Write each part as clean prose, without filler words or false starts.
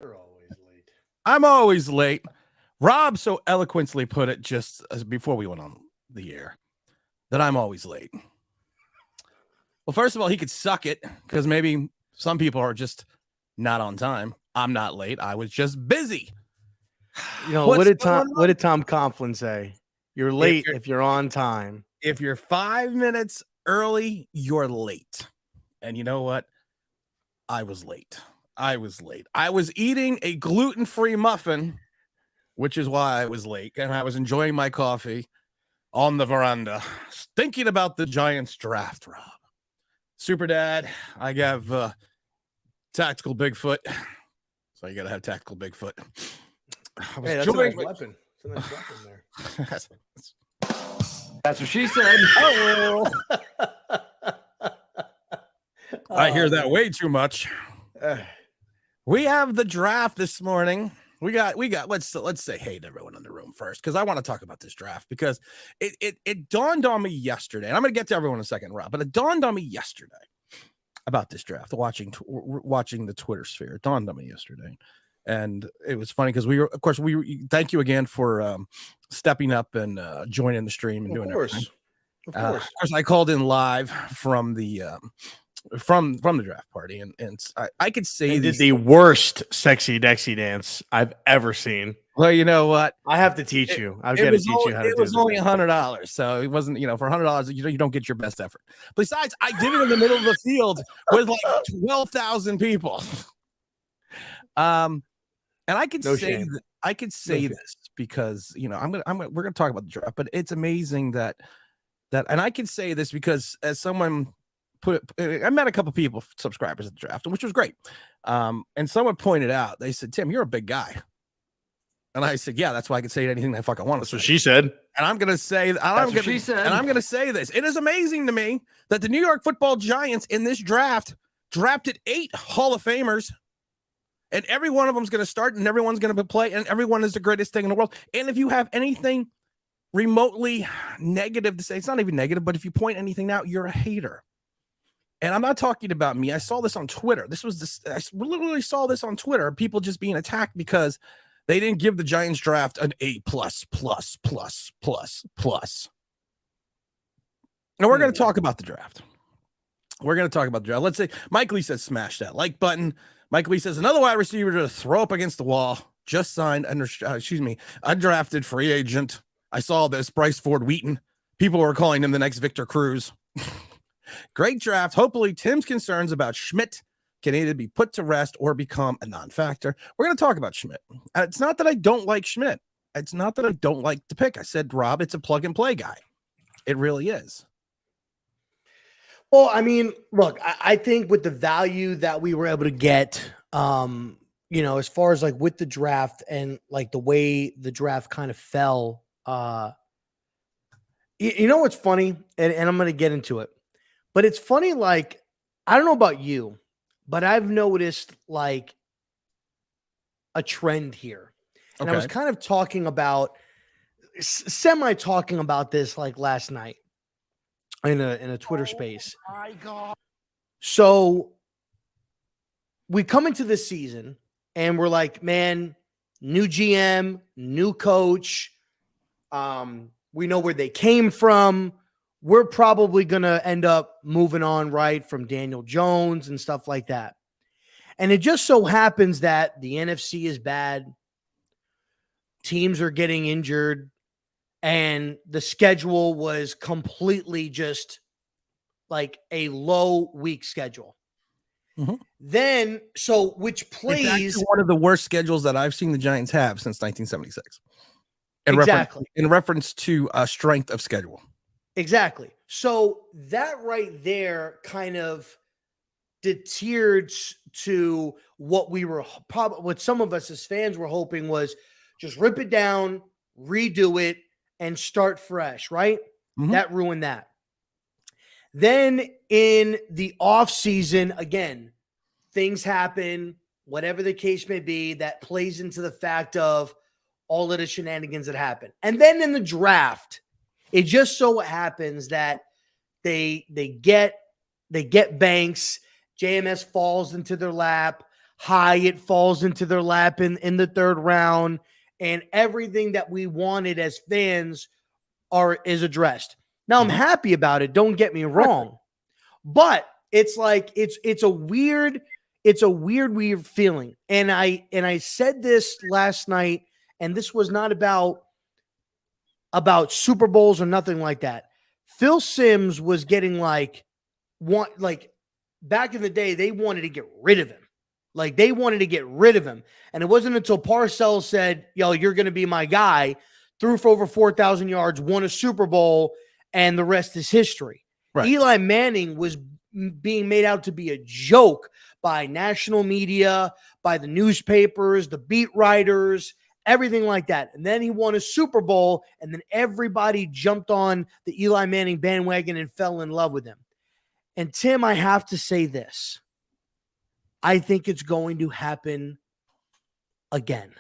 You're always late. I'm always late. Rob so eloquently put it just before we went on the air that I'm always late. Well, first of all, he could suck it because maybe some people are just not on time. I'm not late. I was just busy. You know, what did Tom Coughlin say? You're late if you're on time. If you're 5 minutes early, you're late. And you know what? I was late. I was eating a gluten-free muffin, which is why I was late. And I was enjoying my coffee on the veranda, thinking about the Giants draft, Rob. Super Dad, I have tactical Bigfoot. So you got to have tactical Bigfoot. Hey, that's a nice weapon. It's a nice weapon there. That's what she said. Oh. I hear that way too much. We have the draft this morning. We got. Let's say hey to everyone in the room first, because I want to talk about this draft because it dawned on me yesterday, and I'm going to get to everyone in a second, Rob. But it dawned on me yesterday about this draft. Watching the Twitter sphere, it dawned on me yesterday, and it was funny because we thank you again for stepping up and joining the stream and doing everything. Of course, I called in live from the. From the draft party, and I could say did the worst sexy Dexy dance I've ever seen. Well, you know what? I have to teach you. I've got to teach you how to do it. It was only $100, so it wasn't. For $100, you don't get your best effort. Besides, I did it in the middle of the field with like 12,000 people. And I could say this because we're gonna talk about the draft, but it's amazing that and I can say this because as someone. I met a couple people, subscribers at the draft, which was great. And someone pointed out, they said, Tim, you're a big guy. And I said, yeah, that's why I can say anything I fucking want to say. That's what she said. And I'm going to say, and I'm going to say this. It is amazing to me that the New York Football Giants in this draft drafted 8 Hall of Famers, and every one of them is going to start, and everyone's going to play, and everyone is the greatest thing in the world. And if you have anything remotely negative to say, it's not even negative, but if you point anything out, you're a hater. And I'm not talking about me. I saw this on Twitter. I literally saw this on Twitter. People just being attacked because they didn't give the Giants draft an A++++++. Now we're going to talk about the draft. Let's say Mike Lee says smash that like button. Mike Lee says another wide receiver to throw up against the wall. Just signed undrafted free agent. I saw this Bryce Ford Wheaton. People were calling him the next Victor Cruz. Great draft. Hopefully, Tim's concerns about Schmidt can either be put to rest or become a non-factor. We're going to talk about Schmidt. It's not that I don't like Schmidt. It's not that I don't like the pick. I said, Rob, it's a plug-and-play guy. It really is. Well, I mean, look, I think with the value that we were able to get, as far as like with the draft and like the way the draft kind of fell, you know what's funny? And I'm going to get into it. But it's funny, like, I don't know about you, but I've noticed, like, a trend here. And I was kind of semi-talking about this, like, last night in a Twitter space. Oh, my God. So we come into this season, and we're like, man, new GM, new coach. We know where they came from. We're probably going to end up moving on, right, from Daniel Jones and stuff like that. And it just so happens that the NFC is bad. Teams are getting injured. And the schedule was completely just like a low week schedule. Mm-hmm. Then, which plays one of the worst schedules that I've seen the Giants have since 1976. In reference to strength of schedule. Exactly. So that right there kind of deterred to what we were what some of us as fans were hoping was just rip it down, redo it, and start fresh, right? Mm-hmm. That ruined that. Then in the offseason, again, things happen, whatever the case may be, that plays into the fact of all of the shenanigans that happen. And then in the draft, it just so happens that they get Banks, JMS falls into their lap. Hyatt falls into their lap in the third round, and everything that we wanted as fans is addressed. Now I'm happy about it. Don't get me wrong, but it's like it's a weird feeling. And I said this last night, and this was not about Super Bowls or nothing like that. Phil Simms was getting like back in the day, they wanted to get rid of him. Like they wanted to get rid of him. And it wasn't until Parcells said, yo, you're going to be my guy, threw for over 4,000 yards, won a Super Bowl, and the rest is history. Right. Eli Manning was being made out to be a joke by national media, by the newspapers, the beat writers, everything like that. And then he won a Super Bowl, and then everybody jumped on the Eli Manning bandwagon and fell in love with him. And Tim, I have to say this. I think it's going to happen again.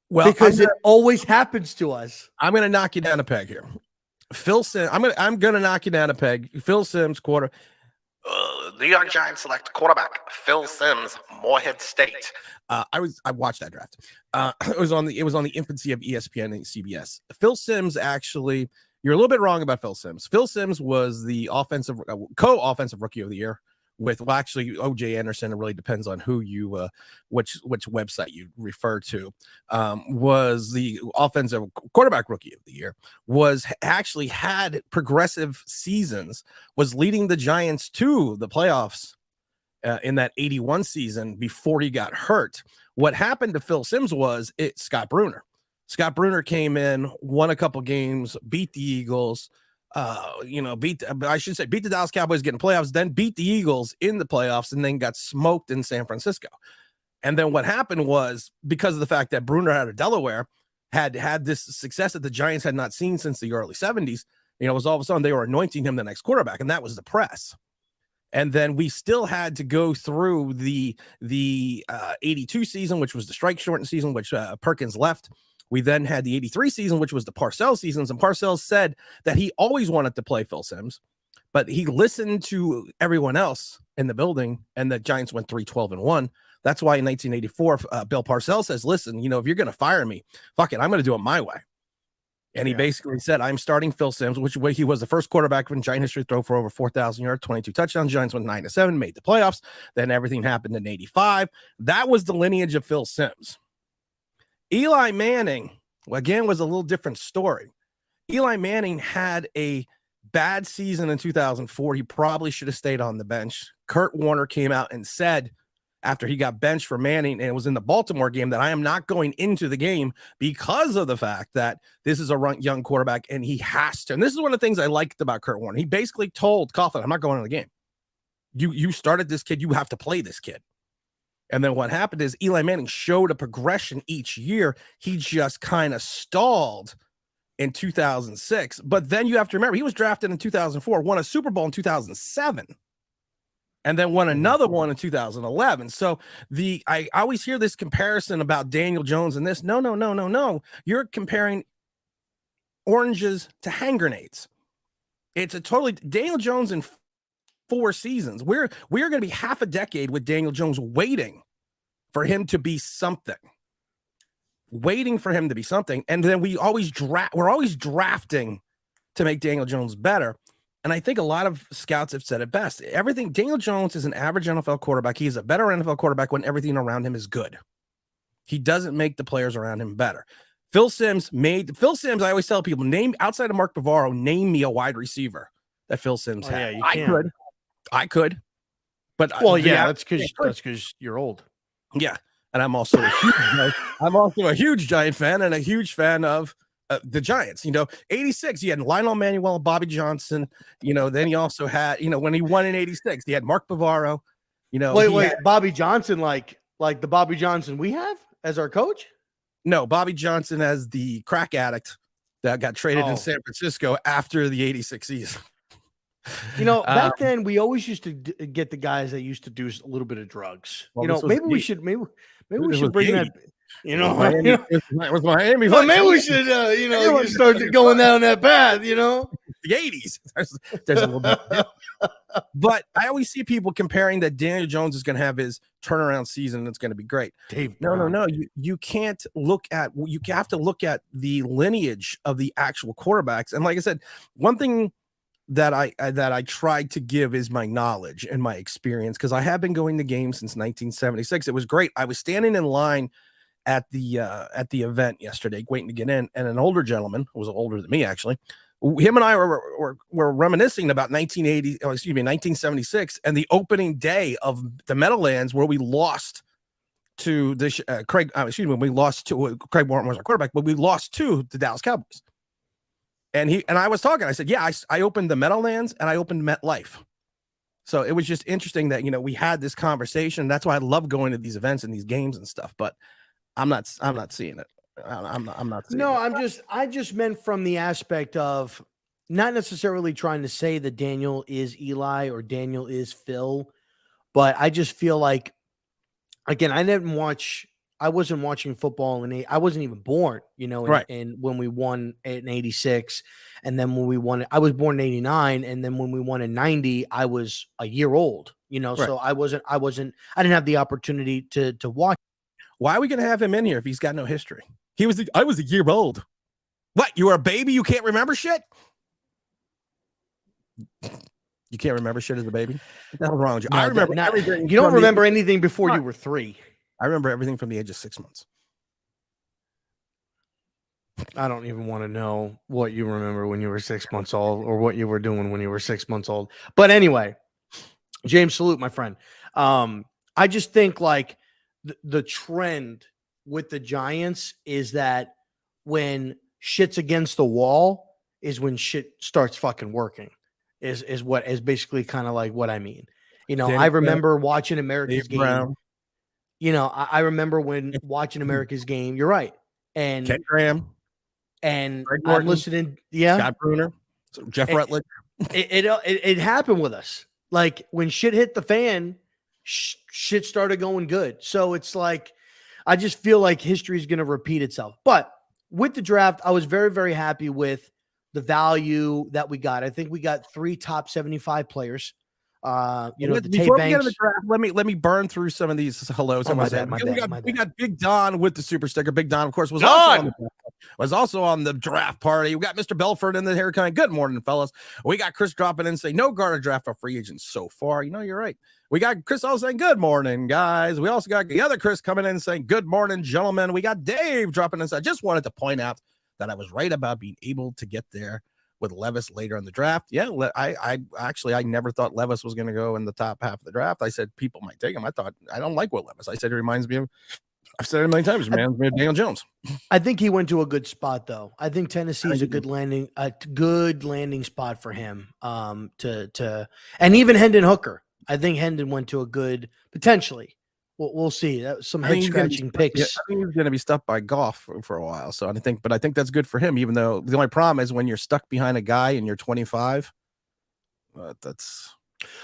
Well, because it always happens to us. I'm going to knock you down a peg here. Phil Simms, I'm going to knock you down a peg. Phil Simms, quarter. The New York Giants select quarterback Phil Simms, Morehead State. I watched that draft. It was on the infancy of ESPN and CBS. Phil Simms, actually, you're a little bit wrong about Phil Simms. Phil Simms was the co-offensive rookie of the year with, well, actually, O.J. Anderson. It really depends on who you, which website you refer to. Was the offensive quarterback rookie of the year. Was actually had progressive seasons. Was leading the Giants to the playoffs in that 81 season before he got hurt. What happened to Phil Simms was Scott Brunner. Scott Brunner came in, won a couple games, beat the Eagles. Beat the Dallas Cowboys getting playoffs, then beat the Eagles in the playoffs, and then got smoked in San Francisco. And then what happened was, because of the fact that Brunner out of Delaware had this success that the Giants had not seen since the early 70s, it was all of a sudden they were anointing him the next quarterback, and that was the press. And then we still had to go through the 82 season, which was the strike shortened season, which Perkins left. We then had the 83 season, which was the Parcells seasons, and Parcells said that he always wanted to play Phil Simms, but he listened to everyone else in the building, and the Giants went 3-12-1. That's why in 1984, Bill Parcells says, listen, if you're going to fire me, fuck it, I'm going to do it my way. And he basically said, I'm starting Phil Simms, which way he was the first quarterback in Giant history to throw for over 4,000 yards, 22 touchdowns. Giants went 9-7, made the playoffs. Then everything happened in 85. That was the lineage of Phil Simms. Eli Manning, again, was a little different story. Eli Manning had a bad season in 2004. He probably should have stayed on the bench. Kurt Warner came out and said, after he got benched for Manning, and it was in the Baltimore game, that I am not going into the game because of the fact that this is a young quarterback and he has to. And this is one of the things I liked about Kurt Warner. He basically told Coughlin, I'm not going to the game. You started this kid. You have to play this kid. And then what happened is Eli Manning showed a progression each year. He just kind of stalled in 2006. But then you have to remember, he was drafted in 2004, won a Super Bowl in 2007, and then won another one in 2011. So I always hear this comparison about Daniel Jones and this. No. You're comparing oranges to hand grenades. It's a totally Daniel Jones in 4 seasons. We're going to be half a decade with Daniel Jones waiting for him to be something. And then we're always drafting to make Daniel Jones better. And I think a lot of scouts have said it best. Daniel Jones is an average NFL quarterback. He is a better NFL quarterback when everything around him is good. He doesn't make the players around him better. Phil Simms, I always tell people, outside of Mark Bavaro, name me a wide receiver that Phil Simms had. Yeah, I could. But that's because you're old. Yeah. And I'm also a huge Giant fan and a huge fan of the Giants. 86, he had Lionel Manuel, Bobby Johnson. Then he also had, when he won in 86, he had Mark Bavaro. Wait, Bobby Johnson, like the Bobby Johnson we have as our coach? No, Bobby Johnson as the crack addict that got traded in San Francisco after the 86 season. Back then we always used to get the guys that used to do a little bit of drugs. Maybe we should bring that. With Miami. Well, maybe we should, start going down that path. the 80s. There's a little bit. But I always see people comparing that Daniel Jones is going to have his turnaround season and it's going to be great. No. You can't look at, you have to look at the lineage of the actual quarterbacks. And like I said, one thing that I tried to give is my knowledge and my experience, because I have been going to games since 1976. It was great. I was standing in line at the event yesterday, waiting to get in, and an older gentleman, who was older than me actually, him and I were reminiscing about 1976 and the opening day of the Meadowlands, where we lost to the Craig Warren was our quarterback, but we lost to the Dallas Cowboys. And I was talking, I said, yeah, I opened the Meadowlands and I opened MetLife. So it was just interesting that, we had this conversation. That's why I love going to these events and these games and stuff, but I'm not seeing it. I'm not seeing it. I just meant from the aspect of not necessarily trying to say that Daniel is Eli or Daniel is Phil, but I just feel like, again, I wasn't watching football I wasn't even born, right. And when we won in 86, and then when we won, I was born in 89. And then when we won in 90, I was a year old, right. So I didn't have the opportunity to watch. Why are we going to have him in here if he's got no history? I was a year old. What? You were a baby? You can't remember shit? You can't remember shit as a baby? What the hell's wrong with you? No, I remember everything. You don't remember anything before you were 3. I remember everything from the age of 6 months. I don't even want to know what you remember when you were 6 months old or what you were doing when you were 6 months old. But anyway, James, salute, my friend. I just think like the trend with the Giants is that when shit's against the wall is when shit starts fucking working is basically kind of like what I mean. I remember watching America's game. Brown. I remember when watching America's game. You're right. And Ken Graham and Greg I'm Morton, listening. Yeah. Scott Bruner, Jeff Rutledge. It happened with us. Like when shit hit the fan, shit started going good. So it's like, I just feel like history is going to repeat itself. But with the draft, I was very, very happy with the value that we got. I think we got 3 top 75 players. Before we get into the draft, let me burn through some of these hellos. My bad. We got Big Don with the super sticker. Big Don, of course, was also on the draft party. We got Mr. Belford in the haircut. Good morning, fellas. We got Chris dropping in saying no guard or draft for free agents so far. You're right. We got Chris also saying good morning, guys. We also got the other Chris coming in saying good morning, gentlemen. We got Dave dropping in. I just wanted to point out that I was right about being able to get there with Levis later in the draft. Yeah, I never thought Levis was going to go in the top half of the draft. I said people might take him. I don't like Will Levis. I said it reminds me of, I've said it a million times, it reminds me of Daniel Jones. I think he went to a good spot though. I think Tennessee is a good landing spot for him. And even Hendon Hooker. I think Hendon went to a good potentially. We'll see. That was some head scratching picks. Yeah, I think he's going to be stuck by Goff for a while. So I think that's good for him. Even though the only problem is when you're stuck behind a guy and you're 25.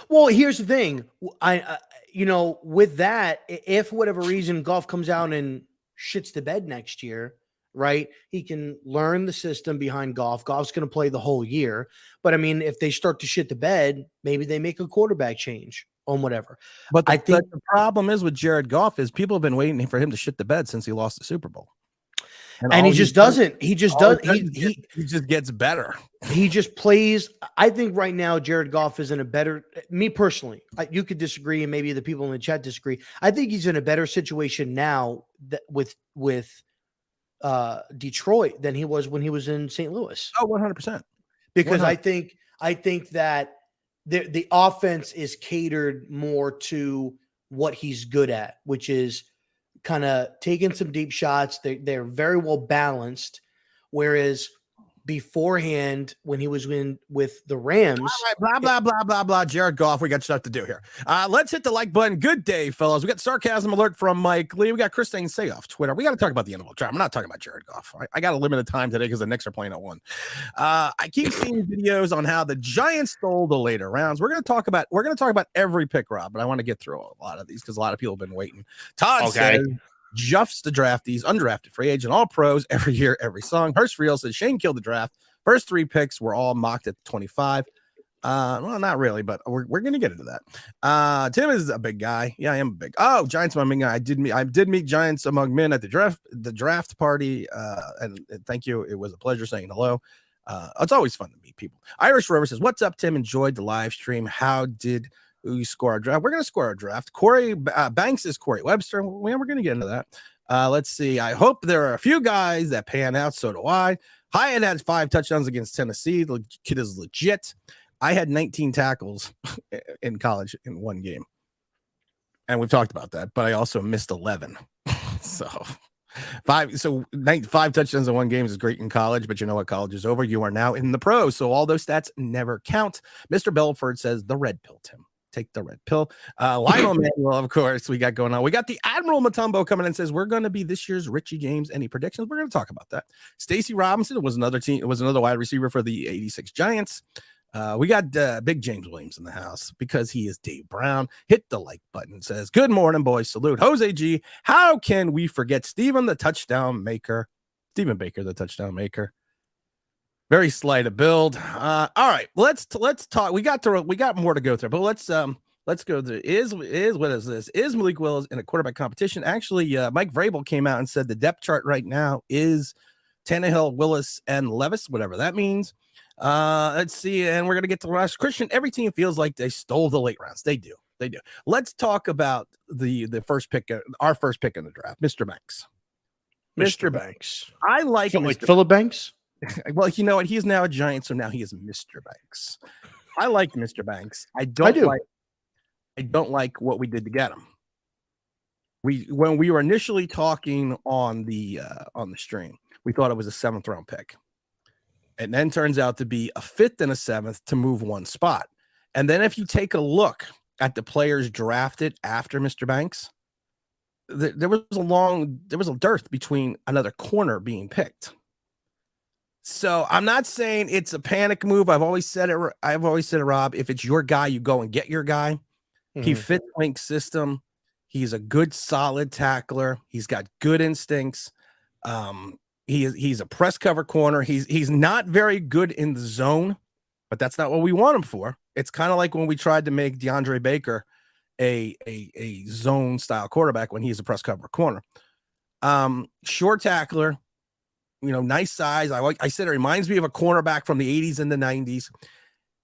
Well, here's the thing. With that, if for whatever reason Goff comes out and shits the bed next year, right? He can learn the system behind Goff. Goff's going to play the whole year. But I mean, if they start to shit the bed, maybe they make a quarterback change. On whatever. But I think the problem is with Jared Goff is people have been waiting for him to shit the bed since he lost the Super Bowl. And he just doesn't. He just does. He just gets better. He just plays. I think right now Jared Goff is in a better, me personally, you could disagree and maybe the people in the chat disagree. I think he's in a better situation now with Detroit than he was when he was in St. Louis. Oh, 100%. Because 100%. I think that the offense is catered more to what he's good at, which is kind of taking some deep shots. They're very well balanced. Whereas beforehand, when he was with the Rams, blah, blah, blah, blah, blah. Jared Goff, we got stuff to do here. Let's hit the like button. Good day, fellas. We got sarcasm alert from Mike Lee. We got Christine Say off Twitter. We got to talk about the NFL draft. I'm not talking about Jared Goff. I got a limited time today because the Knicks are playing at 1. I keep seeing videos on how the Giants stole the later rounds. We're going to talk about every pick, Rob, but I want to get through a lot of these because a lot of people have been waiting. Todd says Juff's the draftees, undrafted free agent, all pros every year, every song. Hurst Real says Shane killed the draft. First 3 picks were all mocked at 25. Well, not really, but we're gonna get into that. Tim is a big guy. Yeah, I am big. Oh, Giants among men. I did meet Giants among men at the draft party. And thank you. It was a pleasure saying hello. It's always fun to meet people. Irish Rover says, "What's up, Tim? Enjoyed the live stream. How did we score our draft? We're gonna score our draft. Corey Banks is Corey Webster. We're gonna get into that. Let's see. I hope there are a few guys that pan out. So do I. Hyatt had 5 touchdowns against Tennessee. The kid is legit. I had 19 tackles in college in one game. And we've talked about that, but I also missed 11. So 5 touchdowns in one game is great in college, but you know what? College is over. You are now in the pros. So all those stats never count. Mr. Belford says the red pill, Tim. Take the red pill. Lionel Manuel, of course, we got going on. We got the Admiral Mutombo coming in and says, we're going to be this year's Richie James. Any predictions? We're going to talk about that. Stacy Robinson was another wide receiver for the 86 Giants. We got Big James Williams in the house because he is Dave Brown. Hit the like button. Says, good morning, boys. Salute. Jose G. How can we forget Stephen the touchdown maker? Stephen Baker, the touchdown maker. Very slight of build. All right, let's talk. We got more to go through, but let's go through. What is this? Is Malik Willis in a quarterback competition? Actually, Mike Vrabel came out and said the depth chart right now is Tannehill, Willis, and Levis, whatever that means. Let's see, and we're gonna get to Ross Christian. Every team feels like they stole the late rounds. They do. Let's talk about the first pick, our first pick in the draft, Mr. Banks. Mr. Banks. I like him. Like Phillip Banks. Well, you know what? He's now a Giant, so now he is Mr. Banks. I like Mr. Banks. I do. I don't like what we did to get him. When we were initially talking on the stream, we thought it was a 7th round pick. And then turns out to be a 5th and a 7th to move one spot. And then if you take a look at the players drafted after Mr. Banks, there was a dearth between another corner being picked. So I'm not saying it's a panic move. I've always said it, Rob. If it's your guy, you go and get your guy. Mm-hmm. He fits Link's system. He's a good, solid tackler. He's got good instincts. He's a press cover corner. He's not very good in the zone, but that's not what we want him for. It's kind of like when we tried to make DeAndre Baker a zone style quarterback when he's a press cover corner. Short tackler. Nice size. I said it reminds me of a cornerback from the 80s and the 90s.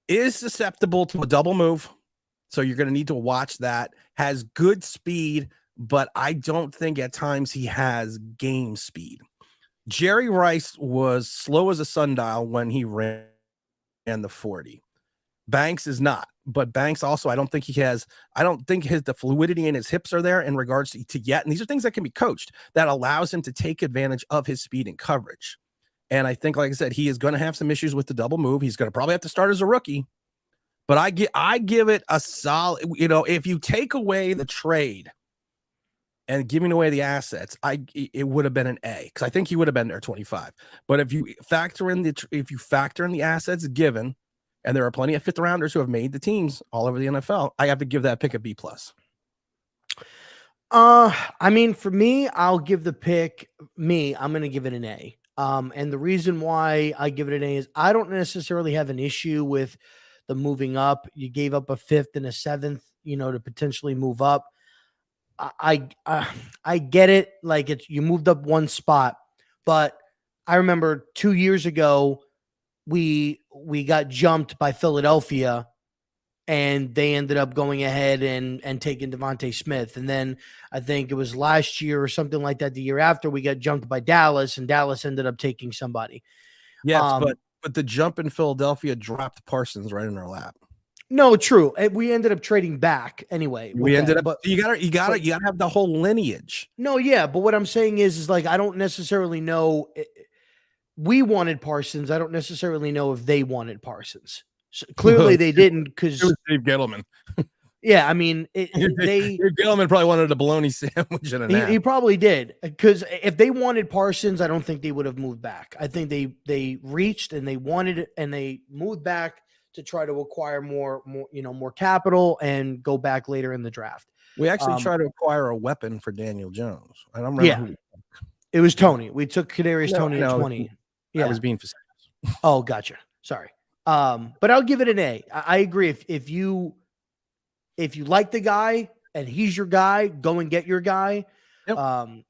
Is susceptible to a double move. So you're going to need to watch that. Has good speed, but I don't think at times he has game speed. Jerry Rice was slow as a sundial when he ran the 40. Banks is not. But Banks also, I don't think the fluidity in his hips are there in regards to yet. And these are things that can be coached that allows him to take advantage of his speed and coverage. And I think, like I said, he is going to have some issues with the double move. He's going to probably have to start as a rookie. But I give it a solid, if you take away the trade and giving away the assets, it would have been an A because I think he would have been there 25. But if you factor in the assets given, and there are plenty of 5th rounders who have made the teams all over the NFL, I have to give that pick a B+. I mean, for me, I'll give the pick I'm going to give it an A. And the reason why I give it an A is I don't necessarily have an issue with the moving up. You gave up a 5th and a 7th, to potentially move up. I get it. Like you moved up one spot, but I remember 2 years ago, we got jumped by Philadelphia and they ended up going ahead and taking Devontae Smith. And then I think it was last year or something like that. The year after we got jumped by Dallas and Dallas ended up taking somebody. Yes. But the jump in Philadelphia dropped Parsons right in our lap. No, true. We ended up trading back anyway. We ended up, but you gotta have the whole lineage. No. Yeah. But what I'm saying is like, I don't necessarily know. We wanted Parsons. I don't necessarily know if they wanted Parsons. So clearly they didn't because it was Dave Gettleman. Yeah, I mean, Dave Gettleman probably wanted a bologna sandwich and a nap. He probably did because if they wanted Parsons, I don't think they would have moved back. I think they reached and they wanted it and they moved back to try to acquire more capital and go back later in the draft. We actually tried to acquire a weapon for Daniel Jones. I don't remember. It was Tony. We took Kadarius Tony at 20. I was being facetious. Oh, gotcha. Sorry. But I'll give it an A. I agree. If you like the guy and he's your guy, go and get your guy. Yep.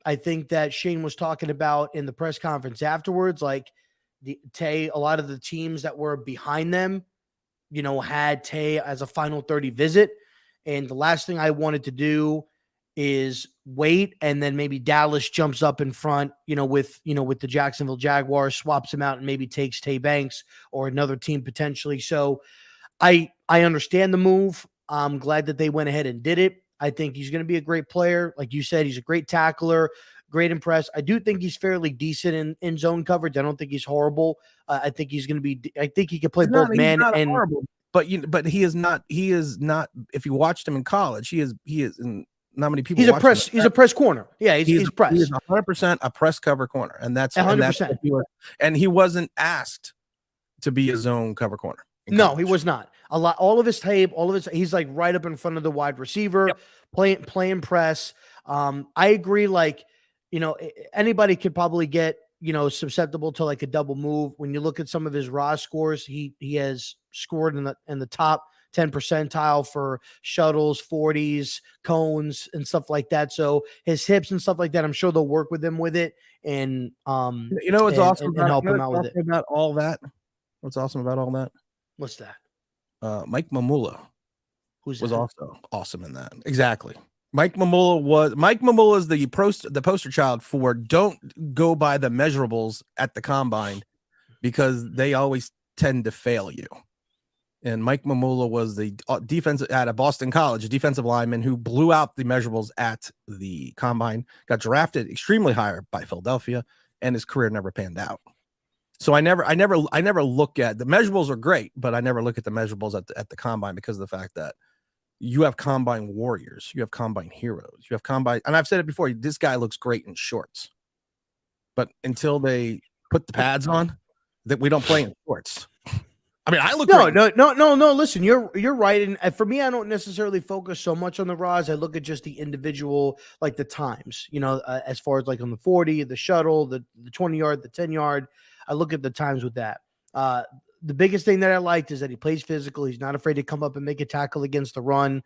I think that Shane was talking about in the press conference afterwards, like Tay, a lot of the teams that were behind them, had Tay as a final 30 visit. And the last thing I wanted to do is wait, and then maybe Dallas jumps up in front, with the Jacksonville Jaguars, swaps him out, and maybe takes Tay Banks or another team potentially. So I understand the move. I'm glad that they went ahead and did it. I think he's going to be a great player. Like you said, he's a great tackler, great impress. I do think he's fairly decent in zone coverage. I don't think he's horrible. I think he's going to be, I think he can play both man and horrible. But he is not, if you watched him in college, he is not many people. He's a press corner. Yeah. He's press. He's 100% a press cover corner. And that's 100%. And he wasn't asked to be a zone cover corner. No, he was not. All of his tape, he's like right up in front of the wide receiver, playing press. I agree. Like, anybody could probably get, susceptible to like a double move. When you look at some of his raw scores, he has scored in the top 10 percentile for shuttles, 40s, cones, and stuff like that. So his hips and stuff like that, I'm sure they'll work with him with it. And what's awesome and help him out with it. About all that. What's awesome about all that? What's that? Mike Mamula was also awesome in that. Exactly. Mike Mamula is the poster child for don't go by the measurables at the combine because they always tend to fail you. And Mike Mamula was the defense at a Boston College, a defensive lineman who blew out the measurables at the combine, got drafted extremely higher by Philadelphia, and his career never panned out. So I never look at the measurables are great, but I never look at the measurables at the combine because of the fact that you have combine warriors, you have combine heroes, you have combine, and I've said it before, this guy looks great in shorts. But until they put the pads on, that we don't play in shorts. I mean, I look no. Listen, you're right. And for me, I don't necessarily focus so much on the raws. I look at just the individual, like the times, as far as like on the 40, the shuttle, the 20-yard, the 10-yard. I look at the times with that. The biggest thing that I liked is that he plays physical. He's not afraid to come up and make a tackle against the run.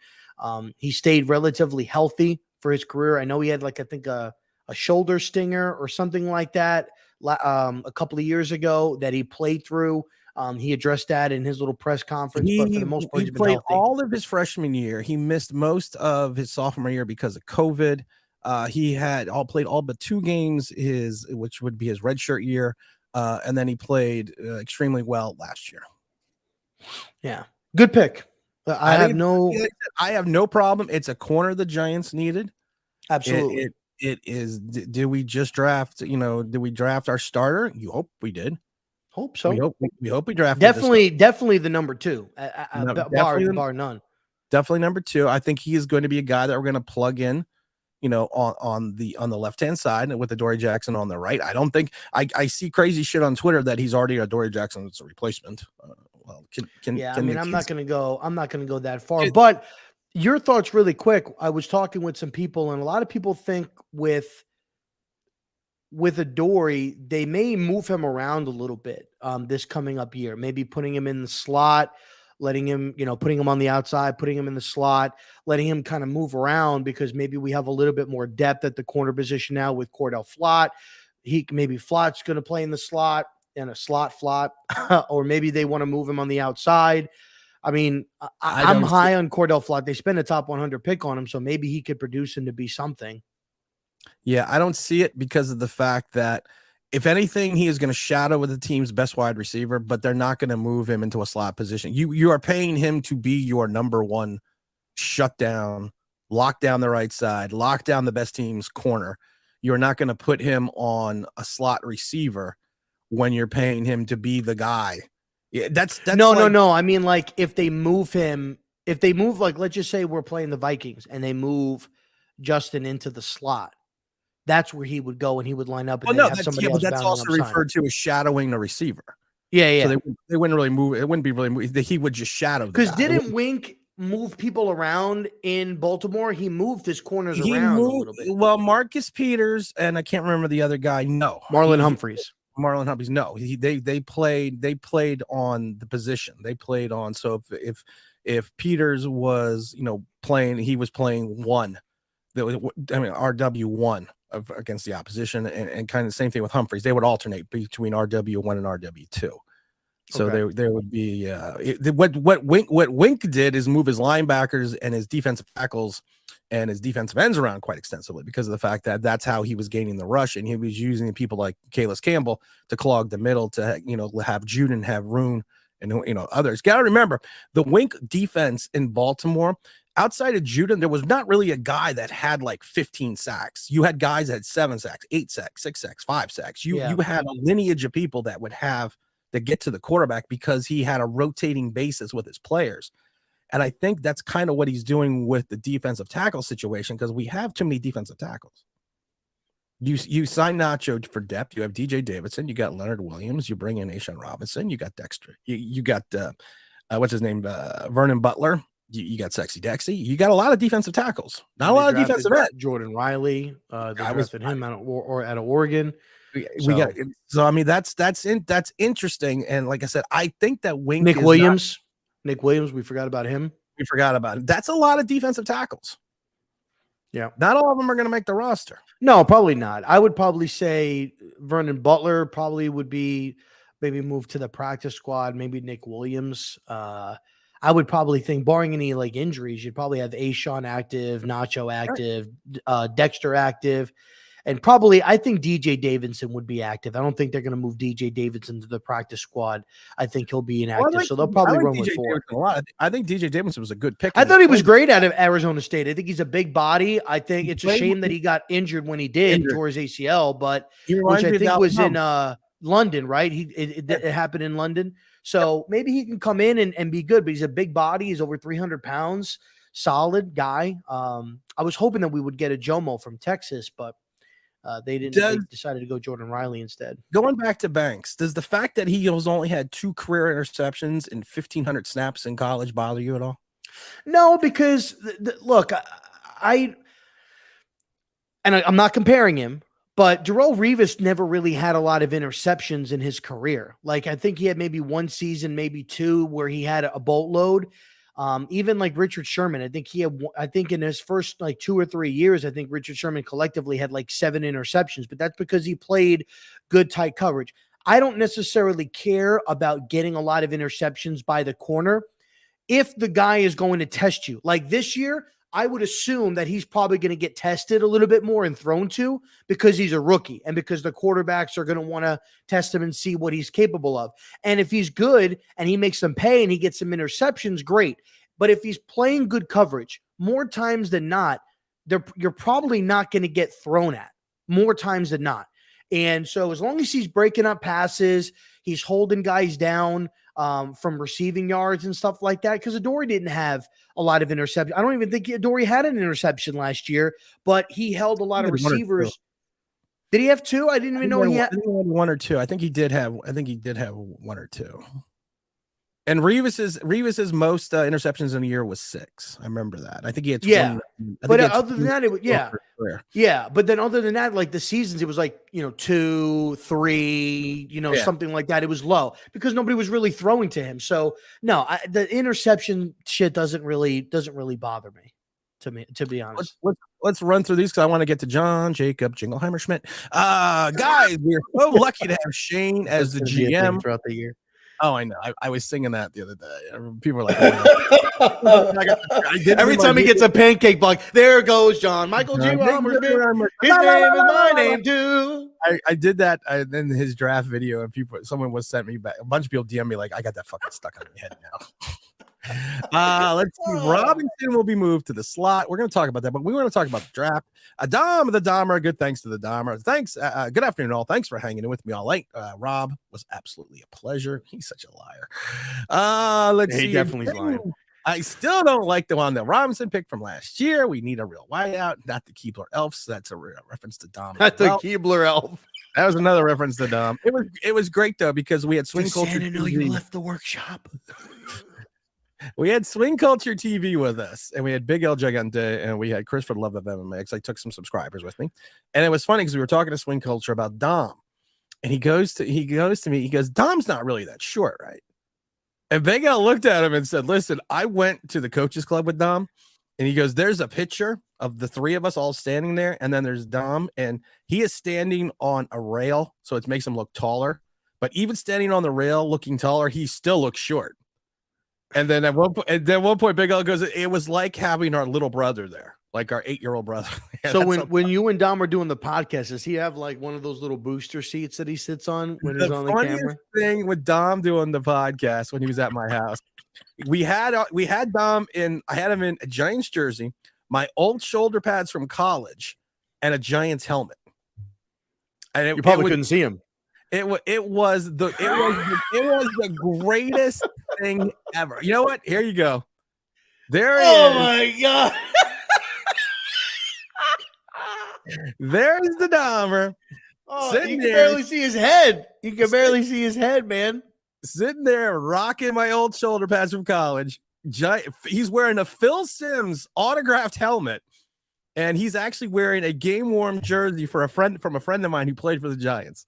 He stayed relatively healthy for his career. I know he had I think a shoulder stinger or something like that a couple of years ago that he played through. He addressed that in his little press conference, but for the most part, he played all of his freshman year. He missed most of his sophomore year because of COVID. He had played all but 2 games, which would be his redshirt year. And then he played extremely well last year. Yeah. Good pick. I have no problem. It's a corner the Giants needed. Absolutely. It is. Did we just draft, did we draft our starter? You hope we did. Hope so. We hope we drafted. Definitely the number 2, bar none. Definitely number 2. I think he is going to be a guy that we're going to plug in, on the left-hand side with the Dory Jackson on the right. I don't think I see crazy shit on Twitter that he's already a Dory Jackson as a replacement. I'm not going to go that far, but your thoughts really quick. I was talking with some people, and a lot of people think with a Dory, they may move him around a little bit this coming up year, maybe putting him in the slot, letting him, putting him on the outside, putting him in the slot, letting him kind of move around because maybe we have a little bit more depth at the corner position now with Cordell Flott. Maybe Flott's going to play in the slot and a slot Flott, or maybe they want to move him on the outside. I mean, I'm high on Cordell Flott. They spent a top 100 pick on him, so maybe he could produce him to be something. Yeah, I don't see it because of the fact that if anything, he is going to shadow with the team's best wide receiver, but they're not going to move him into a slot position. You are paying him to be your number 1 shutdown, lock down the right side, lock down the best team's corner. You're not going to put him on a slot receiver when you're paying him to be the guy. Yeah, that's no. I mean, like if they move, like, let's just say we're playing the Vikings and they move Justin into the slot. That's where he would go and he would line up. And that's also referred to as shadowing the receiver. Yeah. So they wouldn't really move. It wouldn't be really move. He would just shadow. Because didn't Wink move people around in Baltimore? He moved his corners around a little bit. Well, Marcus Peters and I can't remember the other guy. No, Marlon Humphreys. Marlon Humphreys. No, they played on the position. They played on. So if Peters was playing, he was playing one. RW1 against the opposition, and kind of the same thing with Humphreys. They would alternate between RW1 and RW2. So there would be what Wink did is move his linebackers and his defensive tackles and his defensive ends around quite extensively because of the fact that that's how he was gaining the rush, and he was using people like Kalis Campbell to clog the middle to have Juden, have Roon, and others. Got to remember the Wink defense in Baltimore. Outside of Juden, there was not really a guy that had like 15 sacks. You had guys that had 7 sacks, 8 sacks, 6 sacks, 5 sacks. You had a lineage of people that would have to get to the quarterback because he had a rotating basis with his players. And I think that's kind of what he's doing with the defensive tackle situation because we have too many defensive tackles. You sign Nacho for depth. You have DJ Davidson. You got Leonard Williams. You bring in Ashawn Robinson. You got Dexter. You got what's his name? Vernon Butler. You got Sexy Dexy. You got a lot of defensive tackles. Not a lot of defensive ends. Jordan Riley. They drafted him out of Oregon. We got so. I mean, that's interesting. And like I said, I think that Nick Williams. We forgot about him. We forgot about it. That's a lot of defensive tackles. Yeah, not all of them are going to make the roster. No, probably not. I would probably say Vernon Butler probably would be maybe moved to the practice squad. Maybe Nick Williams. I would probably think, barring any like injuries, you'd probably have Ashawn active, Nacho active, Dexter active, and probably I think DJ Davidson would be active. I don't think they're going to move DJ Davidson to the practice squad. I think he'll be inactive, so they'll probably run with 4. I think DJ Davidson was a good pick. I thought he was great out of Arizona State. I think he's a big body. I think it's a shame that he got injured when he did, tore his ACL, but which I think was in London, right? It happened in London. So maybe he can come in and be good, but he's a big body. He's over 300 pounds, solid guy. I was hoping that we would get a Jomo from Texas, but they didn't. They decided to go Jordan Riley instead. Going back to Banks, does the fact that he has only had 2 career interceptions in 1,500 snaps in college bother you at all? No, because look, I'm not comparing him. But Darrelle Revis never really had a lot of interceptions in his career. Like, I think he had maybe 1 season, maybe 2, where he had a boatload. Even like Richard Sherman, I think in his first like 2 or 3 years, I think Richard Sherman collectively had like 7 interceptions, but that's because he played good tight coverage. I don't necessarily care about getting a lot of interceptions by the corner if the guy is going to test you. Like this year, I would assume that he's probably going to get tested a little bit more and thrown to because he's a rookie and because the quarterbacks are going to want to test him and see what he's capable of. And if he's good and he makes them pay and he gets some interceptions, great. But if he's playing good coverage, more times than not, you're probably not going to get thrown at more times than not. And so as long as he's breaking up passes, he's holding guys down from receiving yards and stuff like that, because Adoree didn't have a lot of interceptions. I don't even think Adoree had an interception last year, but he held a lot of receivers. Did he have 2? I didn't even know he had 1 or 2. I think he did have 1 or 2. And Revis's most interceptions in a year was 6. I remember that. I think he had 20. Yeah. But other than that, it was yeah. But then other than that, like the seasons, it was like 2, 3, something like that. It was low because nobody was really throwing to him. So no, the interception shit doesn't really bother me. To be honest, let's run through these because I want to get to John Jacob Jingleheimer Schmidt. Guys, we're so lucky to have Shane as the GM throughout the year. Oh, I know. I was singing that the other day. People were like, every time he gets a pancake block, there goes John. Michael J. Romer. His name is my name too. I did that in his draft video, and someone was sent me back. A bunch of people DM me like, I got that fucking stuck on my head now. Let's see. Robinson will be moved to the slot. We're going to talk about that, but we want to talk about the draft. Adam the Dahmer. Good thanks to the Dahmer. Thanks. Good afternoon, all. Thanks for hanging in with me all night. Rob was absolutely a pleasure. He's such a liar. Let's see. He definitely is lying. I still don't like the one that Robinson picked from last year. We need a real wideout, not the Keebler Elves. That's a reference to Dom. Not the Keebler Elf. That was another reference to Dom. It was great though because we had Swing Culture. Santa know you left the workshop. We had Swing Culture TV with us, and we had Big El Gigante, and we had Chris for the Love of MMA. I took some subscribers with me, and it was funny because we were talking to Swing Culture about Dom, And he goes to me. He goes, Dom's not really that short, right? And Vega looked at him and said, listen, I went to the coaches club with Dom. And he goes, there's a picture of the three of us all standing there. And then there's Dom. And he is standing on a rail. So it makes him look taller. But even standing on the rail looking taller, he still looks short. And then at one point, Big L goes, it was like having our little brother there. Like our 8-year-old brother. So when you and Dom are doing the podcast, does he have like one of those little booster seats that he sits on when he's on the camera? Thing with Dom doing the podcast when he was at my house, we had Dom in. I had him in a Giants jersey, my old shoulder pads from college, and a Giants helmet. And you probably couldn't see him. It was the greatest thing ever. You know what? Here you go. There it is. Oh my god. There's the Dahmer. Oh, you can barely see his head. You can barely see his head, man. Sitting there rocking my old shoulder pads from college. He's wearing a Phil Simms autographed helmet, and he's actually wearing a game-worn jersey from a friend of mine who played for the Giants.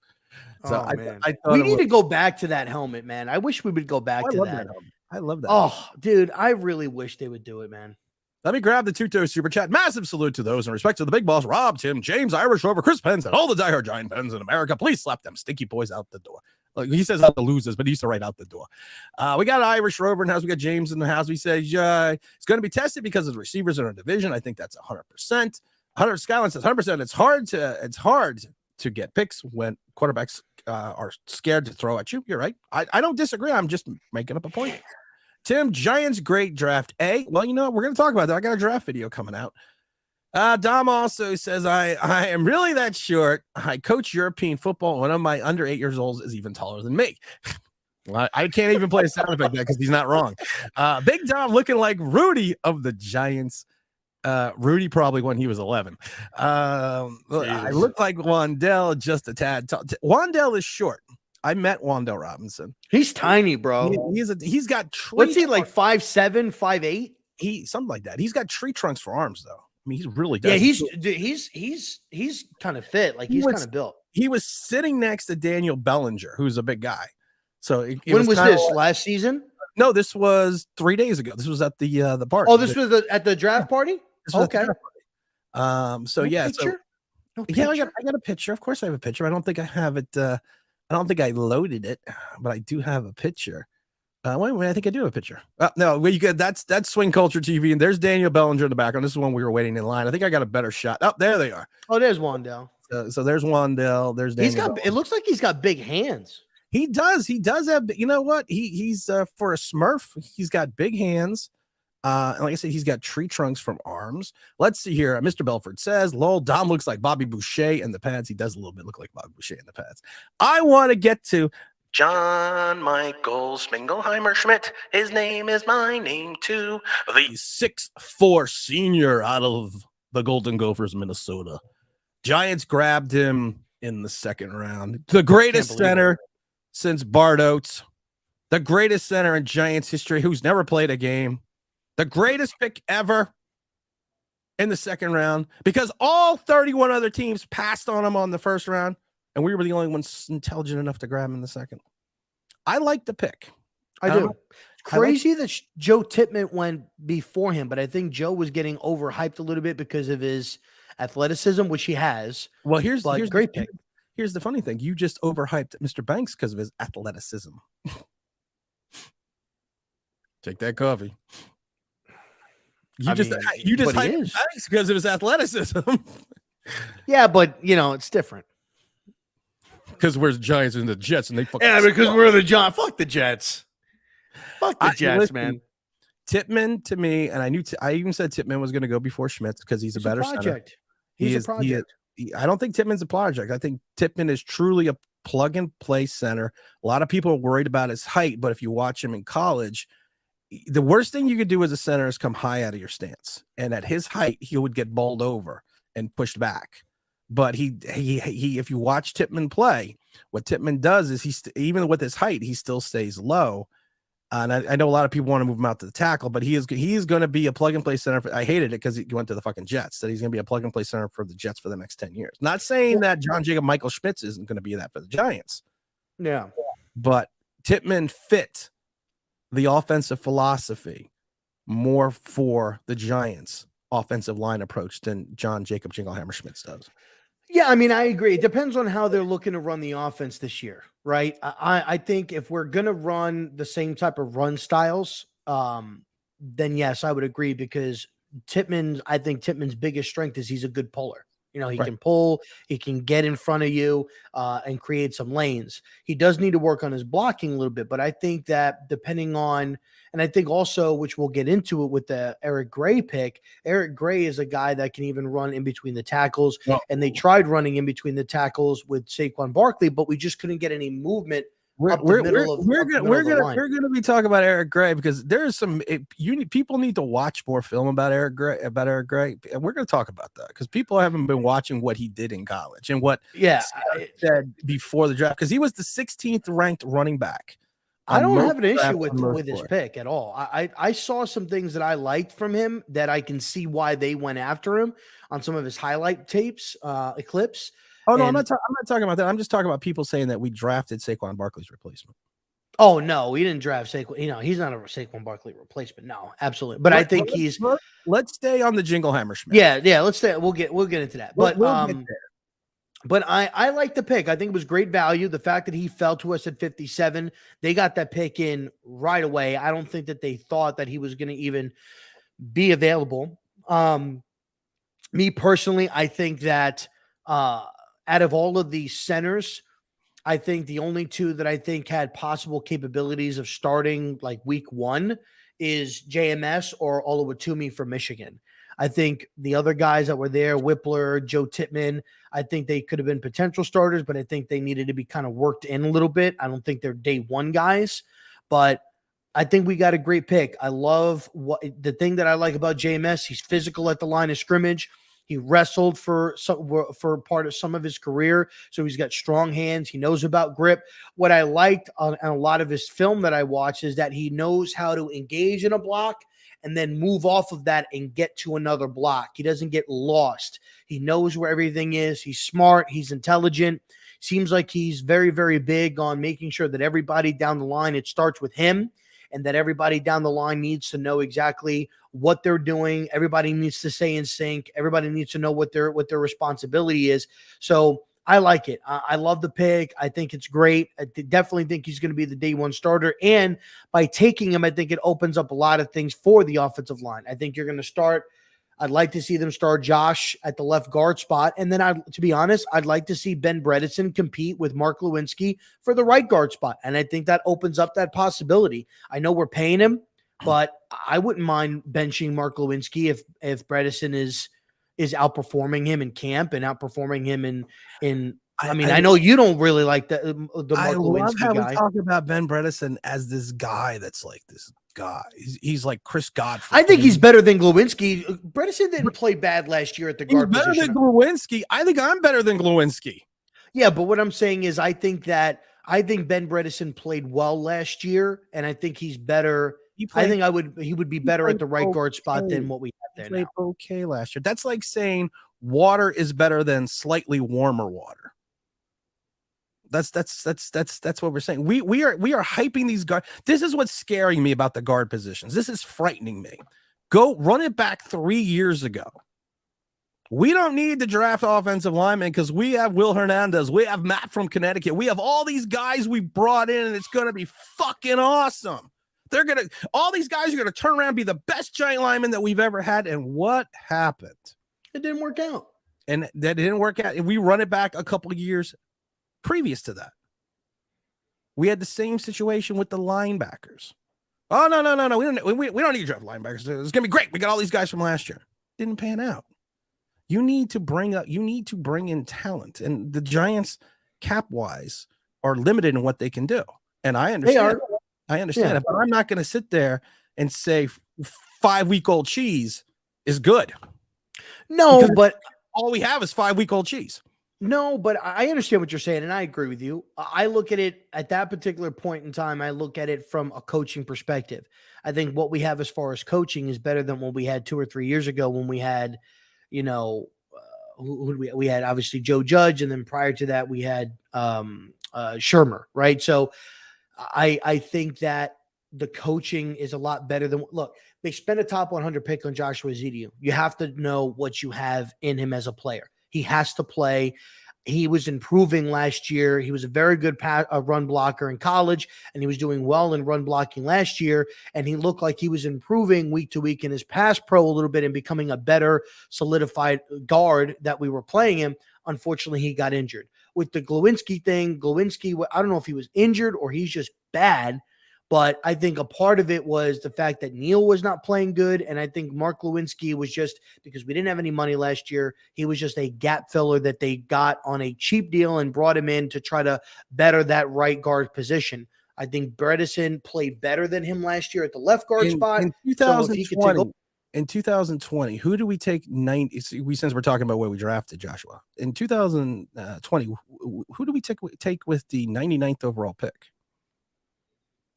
So I thought we need to go back to that helmet, man. I wish we would go back to that. I love that. Oh, dude, I really wish they would do it, man. Let me grab the Tuto super chat. Massive salute to those in respect to the big boss, Rob, Tim, James, Irish Rover, Chris Pence, and all the diehard Giant fans in America. Please slap them stinky boys out the door. Like he says out the losers, but he used to write out the door. We got Irish Rover in the house. We got James in the house. We say it's going to be tested because of the receivers in our division. I think that's 100%. 100 Skyline says 100%. It's hard to get picks when quarterbacks are scared to throw at you. You're right. I don't disagree. I'm just making up a point. Tim, Giants great draft. Well, you know what? We're going to talk about that. I got a draft video coming out. Dom also says, I am really that short. I coach European football. One of my under 8 years old is even taller than me. Well, I can't even play a sound effect because he's not wrong. Big Dom looking like Rudy of the Giants. Rudy probably when he was 11. I look like Wandell just a tad. Wandell is short. I met Wandell Robinson. He's tiny, bro. He's got tree. What's he like 5'7", 5'8"? He something like that. He's got tree trunks for arms though. I mean, he's really does. Yeah, he's kind of fit. Like he's kind of built. He was sitting next to Daniel Bellinger, who's a big guy. So when was this? Last season? No, this was 3 days ago. This was at the party. Oh, this was at the draft party. Okay. So yeah, picture? Yeah, I got a picture. Of course, I have a picture. I don't think I have it. I don't think I loaded it, but I do have a picture. Wait, I think I do have a picture. No, you get that's Swing Culture TV, and there's Daniel Bellinger in the background. This is when we were waiting in line. I think I got a better shot. Oh, there they are. Oh, there's Wandell. So there's Wandell. There's Daniel. It looks like he's got big hands. He does. He does have. You know what? He's for a Smurf. He's got big hands. And like I said, he's got tree trunks from arms. Let's see here. Mr. Belford says, lol, Dom looks like Bobby Boucher in the pads. He does a little bit look like Bobby Boucher in the pads. I want to get to John Michael Schmingelheimer Schmidt. His name is my name too. The 6'4" senior out of the Golden Gophers, Minnesota. Giants grabbed him in the second round. The greatest center since Bart Oates. The greatest center in Giants history who's never played a game. The greatest pick ever in the second round because all 31 other teams passed on him on the first round, and we were the only ones intelligent enough to grab him in the second. I like the pick. I do. It's crazy that Joe Tippmann went before him, but I think Joe was getting overhyped a little bit because of his athleticism, which he has. Well, here's great pick. Here's the funny thing. You just overhyped Mr. Banks because of his athleticism. Take that coffee. You just hyped Banks because of his athleticism. Yeah, but it's different. Because we're the Giants and the Jets, and they fucking because we're the Giants. Fuck the Jets. Fuck the Jets, man. Tippmann to me, and I even said Tippmann was going to go before Schmitz because he's a better center. He's a project. I don't think Tippmann's a project. I think Tippmann is truly a plug and play center. A lot of people are worried about his height, but if you watch him in college, the worst thing you could do as a center is come high out of your stance. And at his height, he would get bowled over and pushed back. But he if you watch Tippmann play, what Tippmann does is even with his height, he still stays low. And I know a lot of people want to move him out to the tackle, but he is going to be a plug and play center. I hated it because he went to the fucking Jets. That he's going to be a plug and play center for the Jets for the next 10 years. Not saying that John Jacob Michael Schmitz isn't going to be that for the Giants. Yeah. But Tippmann fit the offensive philosophy more for the Giants offensive line approach than John Jacob Jingleheimer Schmitz does. Yeah, I mean, I agree. It depends on how they're looking to run the offense this year, right? I think if we're going to run the same type of run styles, then yes, I would agree, because I think Tippmann's biggest strength is he's a good puller. You know, he can pull, he can get in front of you and create some lanes. He does need to work on his blocking a little bit, but I think that depending on, and I think also, which we'll get into it with the Eric Gray pick, Eric Gray is a guy that can even run in between the tackles. And they tried running in between the tackles with Saquon Barkley, but we just couldn't get any movement. We're going to be talking about Eric Gray, because there's some people need to watch more film about Eric Gray, and we're going to talk about that because people haven't been watching what he did in college and what said before the draft, because he was the 16th ranked running back. I don't have an issue with his pick at all. I saw some things that I liked from him that I can see why they went after him on some of his highlight tapes, clips. Oh no, I'm not talking about that. I'm just talking about people saying that we drafted Saquon Barkley's replacement. Oh no, we didn't draft Saquon. You know, he's not a Saquon Barkley replacement. No, absolutely. But I think let's stay on the Jingleheimer Schmitz. Yeah. Let's stay. We'll get into that. But I like the pick. I think it was great value. The fact that he fell to us at 57, they got that pick in right away. I don't think that they thought that he was going to even be available. Me personally, I think that out of all of these centers, I think the only two that I think had possible capabilities of starting like week 1 is JMS or Oluwatumi from Michigan. I think the other guys that were there, Whippler, Joe Tippmann, I think they could have been potential starters, but I think they needed to be kind of worked in a little bit. I don't think they're day one guys, but I think we got a great pick. I love the thing that I like about JMS. He's physical at the line of scrimmage. He wrestled for part of some of his career, so he's got strong hands. He knows about grip. What I liked on a lot of his film that I watched is that he knows how to engage in a block and then move off of that and get to another block. He doesn't get lost. He knows where everything is. He's smart. He's intelligent. Seems like he's very, very big on making sure that everybody down the line, it starts with him, and that everybody down the line needs to know exactly what they're doing. Everybody needs to stay in sync. Everybody needs to know what their responsibility is. So I like it. I love the pick. I think it's great. I definitely think he's going to be the day one starter. And by taking him, I think it opens up a lot of things for the offensive line. I think you're going to start. I'd like to see them start Josh at the left guard spot. And then to be honest, I'd like to see Ben Bredeson compete with Mark Lewinsky for the right guard spot. And I think that opens up that possibility. I know we're paying him, but I wouldn't mind benching Mark Lewinsky if Bredeson is outperforming him in camp and outperforming him in I know you don't really like the Mark Lewinsky guy. We talk about Ben Bredeson as this guy that's like this guy. He's like Chris Godfrey. I think he's better than Glowinski. Bredeson didn't play bad last year at the guard position. He's better than Glowinski. I think I'm better than Glowinski. Yeah, but what I'm saying is I think Ben Bredeson played well last year, and I think he's better. He would be better at the right guard spot than what we have there now. He played okay last year. That's like saying water is better than slightly warmer water. That's what we're saying. We are hyping these guards. This is what's scaring me about the guard positions. This is frightening me. Go run it back 3 years ago. We don't need to draft offensive linemen because we have Will Hernandez. We have Matt from Connecticut. We have all these guys we brought in, and it's going to be fucking awesome. All these guys are going to turn around and be the best giant linemen that we've ever had. And what happened? It didn't work out. And that didn't work out. If we run it back a couple of years previous to that, we had the same situation with the linebackers. Oh, no. We don't need to draft linebackers. It's going to be great. We got all these guys from last year. Didn't pan out. You need to bring in talent. And the Giants, cap-wise, are limited in what they can do. And I understand. I understand it, but I'm not going to sit there and say 5-week-old cheese is good. No, but all we have is 5-week-old cheese. No, but I understand what you're saying, and I agree with you. I look at it at that particular point in time. I look at it from a coaching perspective. I think what we have as far as coaching is better than what we had 2 or 3 years ago when we had, you know, who we had obviously Joe Judge, and then prior to that we had Shermer, right? So I think that the coaching is a lot better than look. They spent a top 100 pick on Joshua Ezekiel. You have to know what you have in him as a player. He has to play. He was improving last year. He was a very good run blocker in college, and he was doing well in run blocking last year. And he looked like he was improving week to week in his pass pro a little bit and becoming a better solidified guard that we were playing him. Unfortunately, he got injured. With the Glowinski thing, I don't know if he was injured or he's just bad, but I think a part of it was the fact that Neal was not playing good. And I think Mark Lewinsky was just, because we didn't have any money last year, he was just a gap filler that they got on a cheap deal and brought him in to try to better that right guard position. I think Bredesen played better than him last year at the left guard spot. In 2020, who do we take 90? Since we're talking about where we drafted Joshua in 2020, who do we take with the 99th overall pick?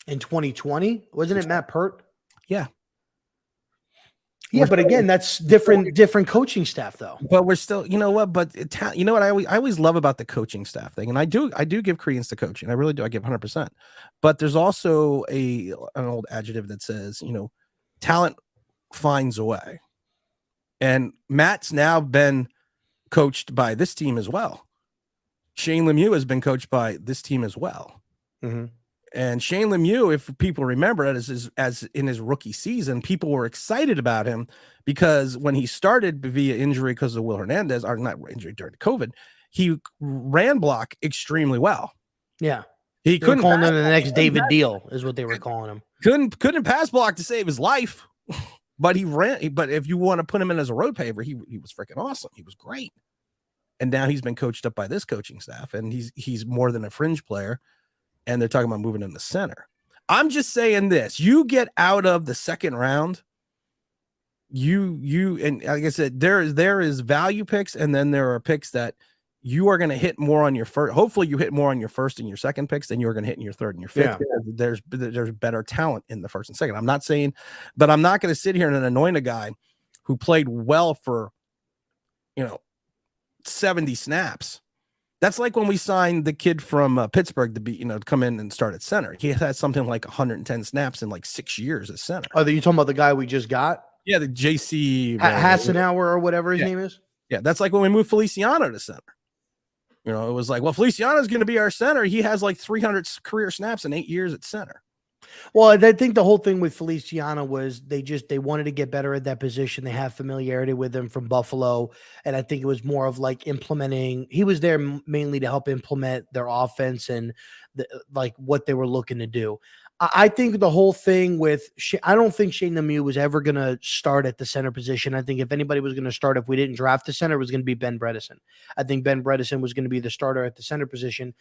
In 2020, wasn't it Matt Pert? Yeah. Yeah, but again, that's different coaching staff, though. But we're still, you know what? But you know what I always love about the coaching staff thing, and I do give credence to coaching. I really do. I give 100%. But there's also an old adjective that says, you know, talent finds a way. And Matt's now been coached by this team as well. Shane Lemieux has been coached by this team as well. Mm-hmm. And Shane Lemieux, if people remember it, as in his rookie season, people were excited about him because when he started via injury because of Will Hernandez, or not injury during COVID, he ran block extremely well. Yeah. He couldn't call him the next David Deal is what they were calling him. Couldn't pass block to save his life, but he ran. But if you want to put him in as a road paver, he was freaking awesome. He was great. And now he's been coached up by this coaching staff, and he's more than a fringe player. And they're talking about moving in the center. I'm just saying this: you get out of the second round, and like I said, there is value picks, and then there are picks that you are going to hit more on your first. Hopefully, you hit more on your first and your second picks than you are going to hit in your third and your fifth. Yeah. There's better talent in the first and second. I'm not saying, but I'm not going to sit here and anoint a guy who played well for 70 snaps. That's like when we signed the kid from Pittsburgh to come in and start at center. He had something like 110 snaps in like 6 years at center. Oh, you talking about the guy we just got? Yeah, the JC Hassenauer or whatever his name is. Yeah, that's like when we moved Feliciano to center. It was like, well, Feliciano is going to be our center. He has like 300 career snaps in 8 years at center. Well, I think the whole thing with Feliciano was they wanted to get better at that position. They have familiarity with him from Buffalo. And I think it was more of like implementing. He was there mainly to help implement their offense and what they were looking to do. I think the whole thing with I don't think Shane Lemieux was ever going to start at the center position. I think if anybody was going to start, if we didn't draft the center, it was going to be Ben Bredesen. I think Ben Bredesen was going to be the starter at the center position.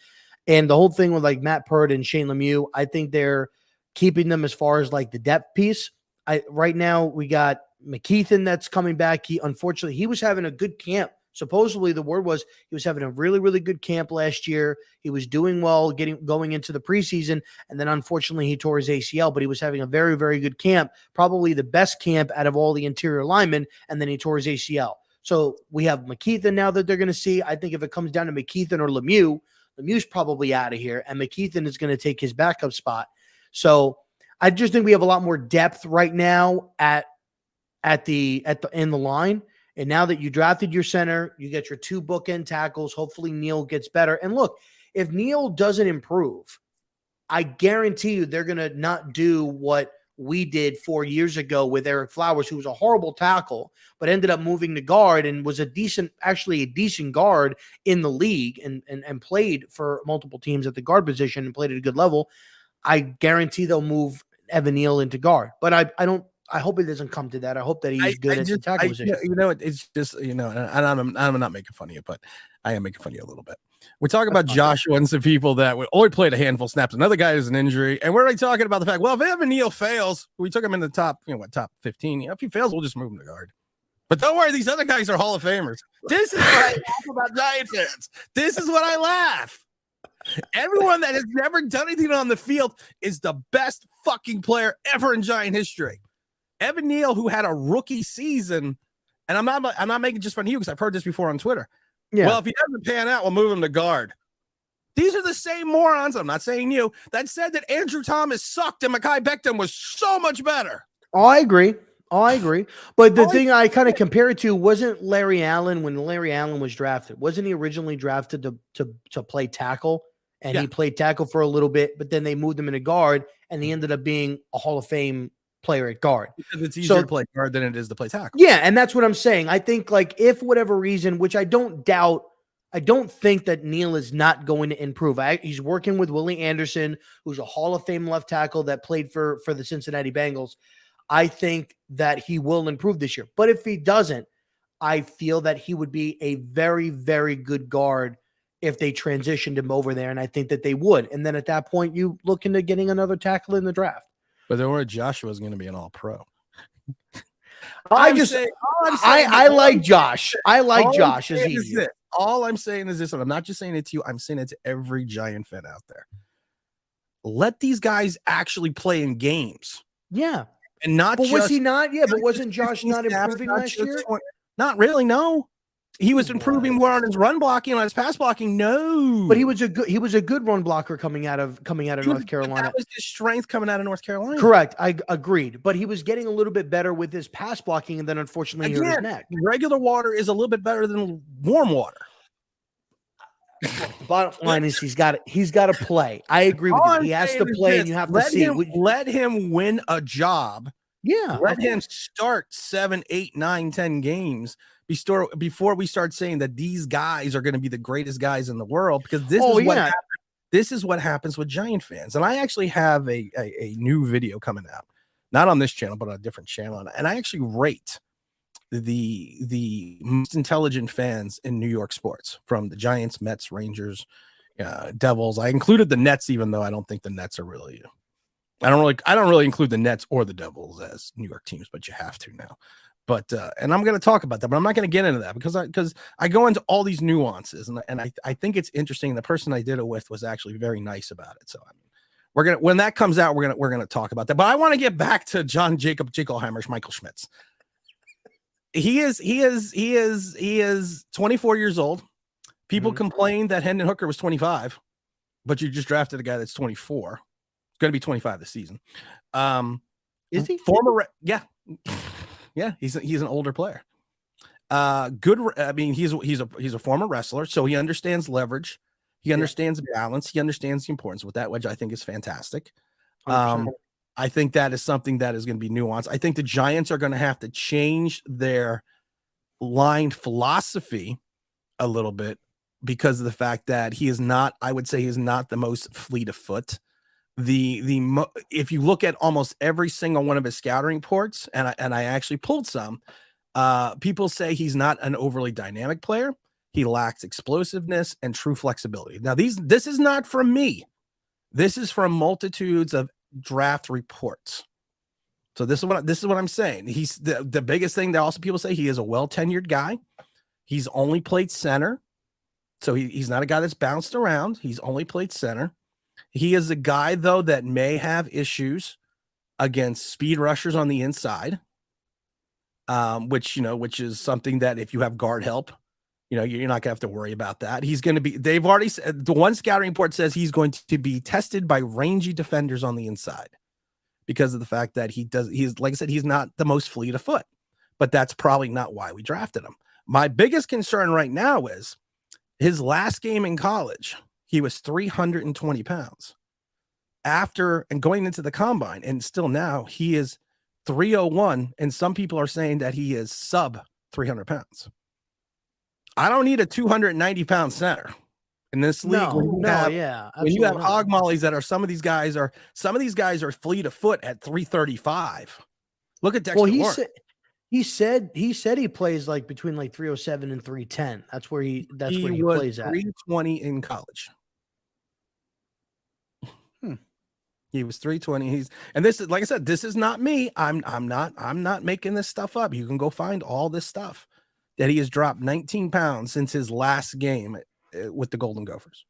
And the whole thing with like Matt Pert and Shane Lemieux, I think they're keeping them as far as like the depth piece. Right now we got McKeithen that's coming back. Unfortunately, he was having a good camp. Supposedly the word was he was having a really, really good camp last year. He was doing well going into the preseason. And then unfortunately he tore his ACL, but he was having a very, very good camp, probably the best camp out of all the interior linemen. And then he tore his ACL. So we have McKeithen now that they're going to see. I think if it comes down to McKeithen or Lemieux, Lemieux's probably out of here and McKeithen is going to take his backup spot. So I just think we have a lot more depth right now in the line. And now that you drafted your center, you get your 2 bookend tackles. Hopefully Neal gets better. And look, if Neal doesn't improve, I guarantee you they're going to not do what we did 4 years ago with Eric Flowers, who was a horrible tackle, but ended up moving to guard and was a decent guard in the league and played for multiple teams at the guard position and played at a good level. I guarantee they'll move Evan Neal into guard, but I hope it doesn't come to that. I hope that he's good at the tackle position. It's just, and I'm not making fun of you, but I am making fun of you a little bit. We're talking about Joshua and some people that only played a handful of snaps. Another guy has an injury. And we're already talking about the fact, well, if Evan Neal fails, we took him in the top 15. If he fails, we'll just move him to guard. But don't worry, these other guys are Hall of Famers. This is what I laugh about Giant fans. This is what I laugh. Everyone that has never done anything on the field is the best fucking player ever in Giant history. Evan Neal, who had a rookie season, and I'm not making just fun of you because I've heard this before on Twitter. Yeah. Well, if he doesn't pan out, we'll move him to guard. These are the same morons, I'm not saying you, that said that Andrew Thomas sucked and Mekhi Becton was so much better. Oh, I agree. But the thing I kind of compare it to wasn't Larry Allen when Larry Allen was drafted. Wasn't he originally drafted to play tackle? And he played tackle for a little bit, but then they moved him into guard, and he ended up being a Hall of Fame player at guard. Because it's easier to play guard than it is to play tackle. Yeah, and that's what I'm saying. I think, like, if for whatever reason, which I don't doubt, I don't think that Neal is not going to improve. He's working with Willie Anderson, who's a Hall of Fame left tackle that played for the Cincinnati Bengals. I think that he will improve this year. But if he doesn't, I feel that he would be a very, very good guard if they transitioned him over there, and I think that they would. And then at that point, you look into getting another tackle in the draft. But then where Joshua's going to be an all-pro. I like Josh. I like Josh as easy. All I'm saying is this, and I'm not just saying it to you, I'm saying it to every Giant fan out there. Let these guys actually play in games. Yeah. And not but just, was he not? Yeah, but wasn't Josh not improving last year? Not really, no. He was improving more on his run blocking, on his pass blocking. No, but he was a good run blocker coming out of North Carolina. That was his strength coming out of North Carolina. Correct, I agreed. But he was getting a little bit better with his pass blocking, and then unfortunately, he hurt his neck. Regular water is a little bit better than warm water. The bottom line is he's got to play. I agree with you. He has to play, and you have to see. Let him win a job. Yeah, let him start 7, 8, 9, 10 games before we start saying that these guys are going to be the greatest guys in the world, because this is what happens with Giant fans. And I actually have a new video coming out, not on this channel, but on a different channel. And I actually rate the most intelligent fans in New York sports, from the Giants, Mets, Rangers, Devils. I included the Nets, even though I don't think the Nets are really. I don't really include the Nets or the Devils as New York teams, but you have to now. But and I'm going to talk about that, but I'm not going to get into that because I go into all these nuances, and I think it's interesting. The person I did it with was actually very nice about it. So I mean, when that comes out, we're gonna talk about that. But I want to get back to John Jacob Jingleheimer's Michael Schmitz. He is 24 years old. People complain that Hendon Hooker was 25, but you just drafted a guy that's 24. It's going to be 25 this season. Is he? Yeah, he's an older player. Good. I mean, he's a former wrestler, so he understands leverage. He understands balance. He understands the importance with that, which I think is fantastic. I think that is something that is going to be nuanced. I think the Giants are going to have to change their line philosophy a little bit because of the fact that he is not. I would say he is not the most fleet of foot. If you look at almost every single one of his scouting reports, and I actually pulled some, people say he's not an overly dynamic player. He lacks explosiveness and true flexibility. Now, this is not from me. This is from multitudes of draft reports. So this is what I'm saying. He's the biggest thing that also people say, he is a well-tenured guy. He's only played center. So he's not a guy that's bounced around. He's only played center. He is a guy, though, that may have issues against speed rushers on the inside, which is something that if you have guard help, you're not gonna have to worry about that. He's going to be. They've already said, the one scouting report says he's going to be tested by rangy defenders on the inside because of the fact that he's like I said, he's not the most fleet of foot, but that's probably not why we drafted him. My biggest concern right now is his last game in college. He was 320 pounds after and going into the combine, and still now he is 301. And some people are saying that he is sub 300 pounds. I don't need a 290-pound center in this league. When you have hog mollies that are some of these guys are fleet of foot at 335. Look at Dexter. Well, he said he plays like between like 307 and 310. That's where he plays at. 320 in college. He was 320. And this is, like I said, this is not me. I'm not making this stuff up. You can go find all this stuff that he has dropped 19 pounds since his last game with the Golden Gophers.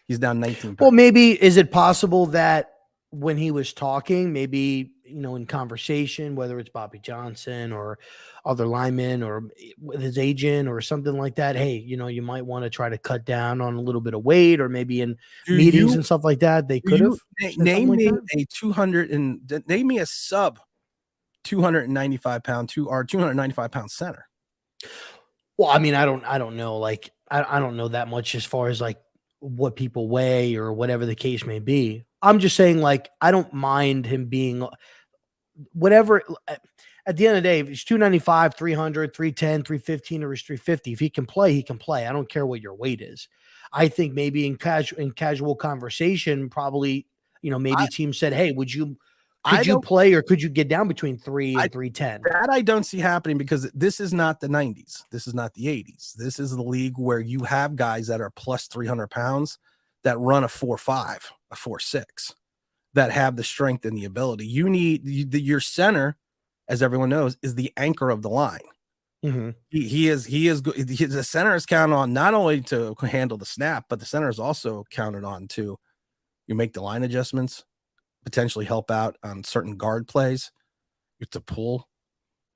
He's down 19 pounds. Well, maybe is it possible that when he was talking, maybe, in conversation, whether it's Bobby Johnson or other linemen or with his agent or something like that, hey, you might want to try to cut down on a little bit of weight, or maybe in meetings and stuff like that, they could have name me name me a sub 295 pound 295 pound center. Well, I mean, I don't know. Like, I don't know that much as far as like what people weigh or whatever the case may be. I'm just saying, like, I don't mind him being whatever. At the end of the day, if he's 295, 300, 310, 315, or he's 350, if he can play, he can play. I don't care what your weight is. I think maybe in casual conversation, probably, maybe teams said, hey, could you play, or could you get down between 3 and 310? That I don't see happening, because this is not the 90s. This is not the 80s. This is the league where you have guys that are plus 300 pounds that run a 4.5, a 4.6, that have the strength and the ability. You need your center, as everyone knows, is the anchor of the line. Mm-hmm. He is the center is counted on not only to handle the snap, but the center is also counted on to make the line adjustments, potentially help out on certain guard plays. You have to pull.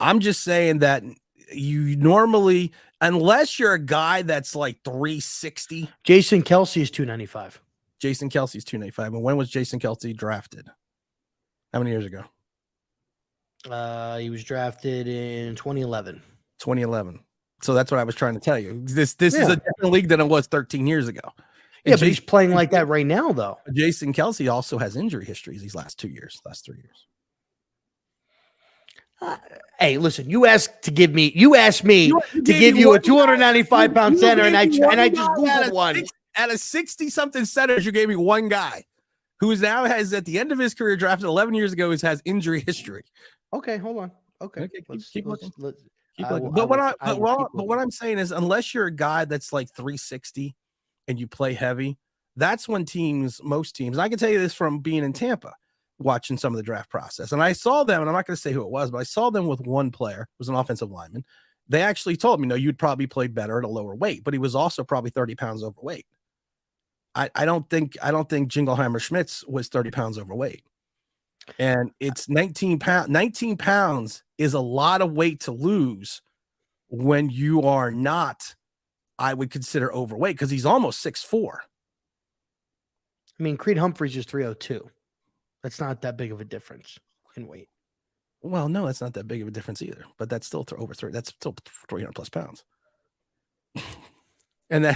I'm just saying that you normally, unless you're a guy that's like 360. Jason Kelsey is 295. Jason Kelsey's 295. And when was Jason Kelsey drafted? How many years ago? He was drafted in 2011. 2011. So that's what I was trying to tell you. This is a different league than it was 13 years ago. And but he's playing like that right now, though. Jason Kelsey also has injury histories these last 3 years. Hey, listen, you asked me to give you a 295-pound center, and I just Googled one. Out of 60-something centers, you gave me one guy who is now has, at the end of his career, drafted 11 years ago, has injury history. Okay, hold on. Okay, keep looking. But what I'm saying is, unless you're a guy that's like 360 and you play heavy, that's when most teams, and I can tell you this from being in Tampa, watching some of the draft process. And I saw them, and I'm not going to say who it was, but I saw them with one player who was an offensive lineman. They actually told me, no, you'd probably play better at a lower weight, but he was also probably 30 pounds overweight. I don't think Jingleheimer Schmitz was 30 pounds overweight. And it's 19 pounds. 19 pounds is a lot of weight to lose when you are not, I would consider, overweight, because he's almost 6'4". I mean, Creed Humphreys is 302. That's not that big of a difference in weight. Well, no, that's not that big of a difference either, but that's still over 3. That's still 300 plus pounds. And then,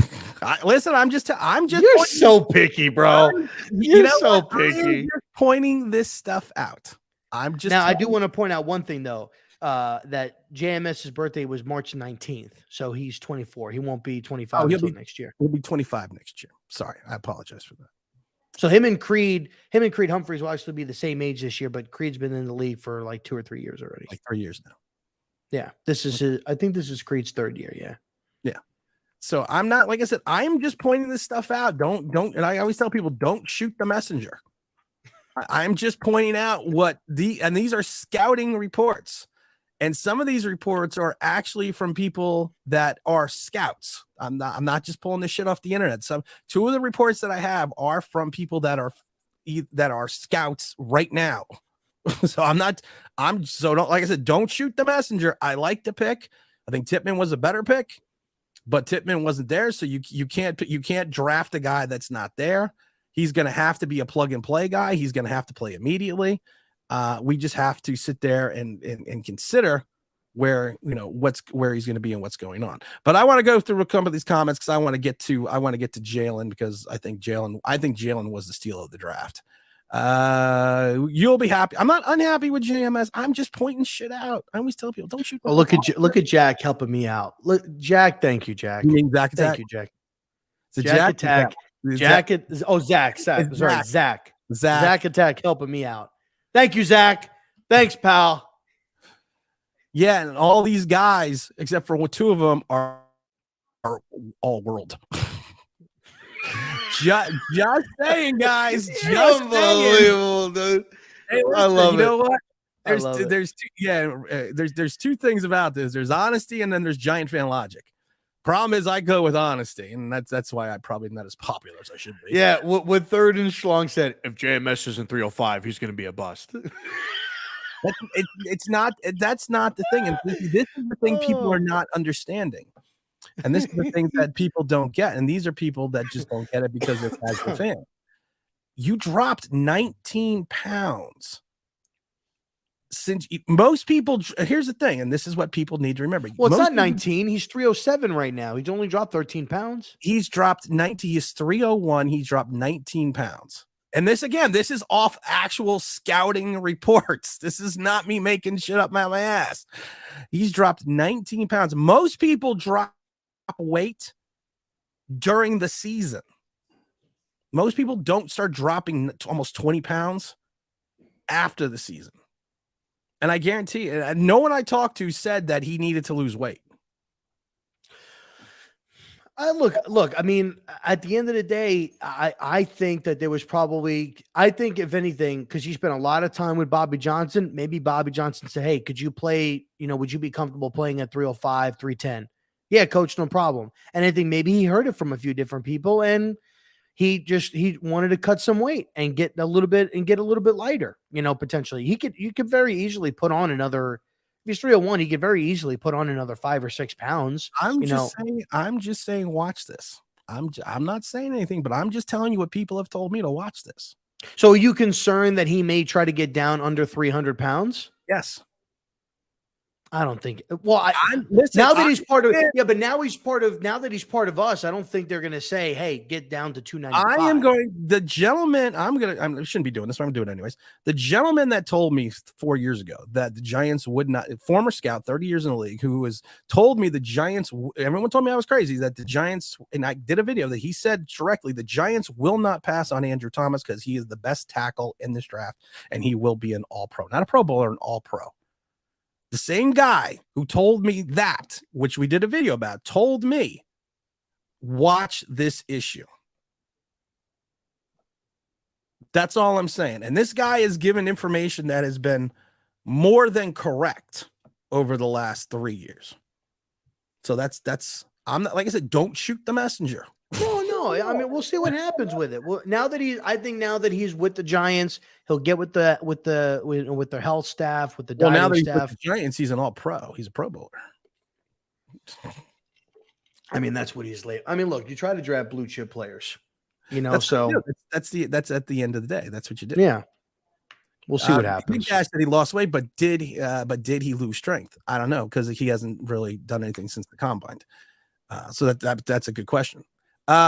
listen, I'm just. You're so picky, bro. You're so picky. I'm just pointing this stuff out. I'm just. Now, I do want to point out one thing, though, that JMS's birthday was March 19th, so he's 24. He won't be 25 until next year. He'll be 25 next year. Sorry, I apologize for that. So him and Creed Humphreys will actually be the same age this year, but Creed's been in the league for like 2 or 3 years already. Like 3 years now. Yeah, I think this is Creed's 3rd year. Yeah. Yeah. So I'm not, like I said, I'm just pointing this stuff out. Don't, and I always tell people, don't shoot the messenger. I'm just pointing out and these are scouting reports. And some of these reports are actually from people that are scouts. I'm not just pulling this shit off the internet. Two of the reports that I have are from people that are scouts right now. So don't, like I said, don't shoot the messenger. I like the pick. I think Tippmann was a better pick, but Tippmann wasn't there. So you can't draft a guy that's not there. He's going to have to be a plug and play guy. He's going to have to play immediately. We just have to sit there and consider where he's going to be and what's going on. But I want to go through a couple of these comments because I want to get to Jalin, because I think Jalin was the steal of the draft. You'll be happy. I'm not unhappy with JMS. I'm just pointing shit out. I always tell people, don't shoot. Oh, look at Jack helping me out. Look, Jack. Thank you, Jack. You mean Zach Thank you, Jack. Jack Attack. Zach Attack helping me out. Thank you, Zach. Thanks, pal. Yeah, and all these guys, except for 2 of them, are all world. Just saying, guys. Just saying. Unbelievable, dude. Hey, listen, I love you it. know what? I love it. There's two things about this. There's honesty and then there's giant fan logic. Problem is I go with honesty, and that's why I'm probably not as popular as I should be. Yeah, what Third and Schlong said, if JMS isn't 305, he's going to be a bust. It's not. That's not the thing. And this is the thing people are not understanding. And this is the thing that people don't get. And these are people that just don't get it because they're casual fans. You dropped 19 pounds. Since most people, here's the thing, and this is what people need to remember. Well, it's most not 19. He's 307 right now. He's only dropped 13 pounds. He's dropped 90. He's 301. He dropped 19 pounds. And this, again, this is off actual scouting reports. This is not me making shit up my ass. He's dropped 19 pounds. Most people drop weight during the season. Most people don't start dropping almost 20 pounds after the season. And I guarantee you, no one I talked to said that he needed to lose weight. Look, I mean, at the end of the day, I think that there was probably, I think if anything, because he spent a lot of time with Bobby Johnson, maybe Bobby Johnson said, hey, could you play, would you be comfortable playing at 305, 310? Yeah, coach, no problem. And I think maybe he heard it from a few different people and he wanted to cut some weight and get a little bit lighter, potentially. You could very easily put on another, if he's 301, he could very easily put on another 5 or 6 pounds. I'm just saying, watch this. I'm not saying anything, but I'm just telling you what people have told me to watch this. So are you concerned that he may try to get down under 300 pounds? Yes. I don't think. Well, now that he's part of us, I don't think they're going to say, "Hey, get down to 295." The gentleman. I shouldn't be doing this, but I'm doing it anyways. The gentleman that told me 4 years ago that the Giants would not, former scout, 30 years in the league, who told me the Giants. Everyone told me I was crazy. That the Giants, and I did a video that he said directly, the Giants will not pass on Andrew Thomas because he is the best tackle in this draft, and he will be an All-Pro, not a Pro Bowler, an All-Pro. The same guy who told me that, which we did a video about, told me, watch this issue. That's all I'm saying. And this guy is given information that has been more than correct over the last 3 years. So I'm not, like I said, don't shoot the messenger. No. I mean, we'll see what happens with it. Well, I think now that he's with the Giants, he'll get with their health staff, with the dieting now that he's staff. with the Giants, he's an All-Pro. He's a Pro Bowler. I mean, that's what he's late. I mean, look, you try to draft blue chip players, that's at the end of the day. That's what you do. Yeah. We'll see what happens. Big Ash said he lost weight, but did he lose strength? I don't know, because he hasn't really done anything since the combine. So that's a good question.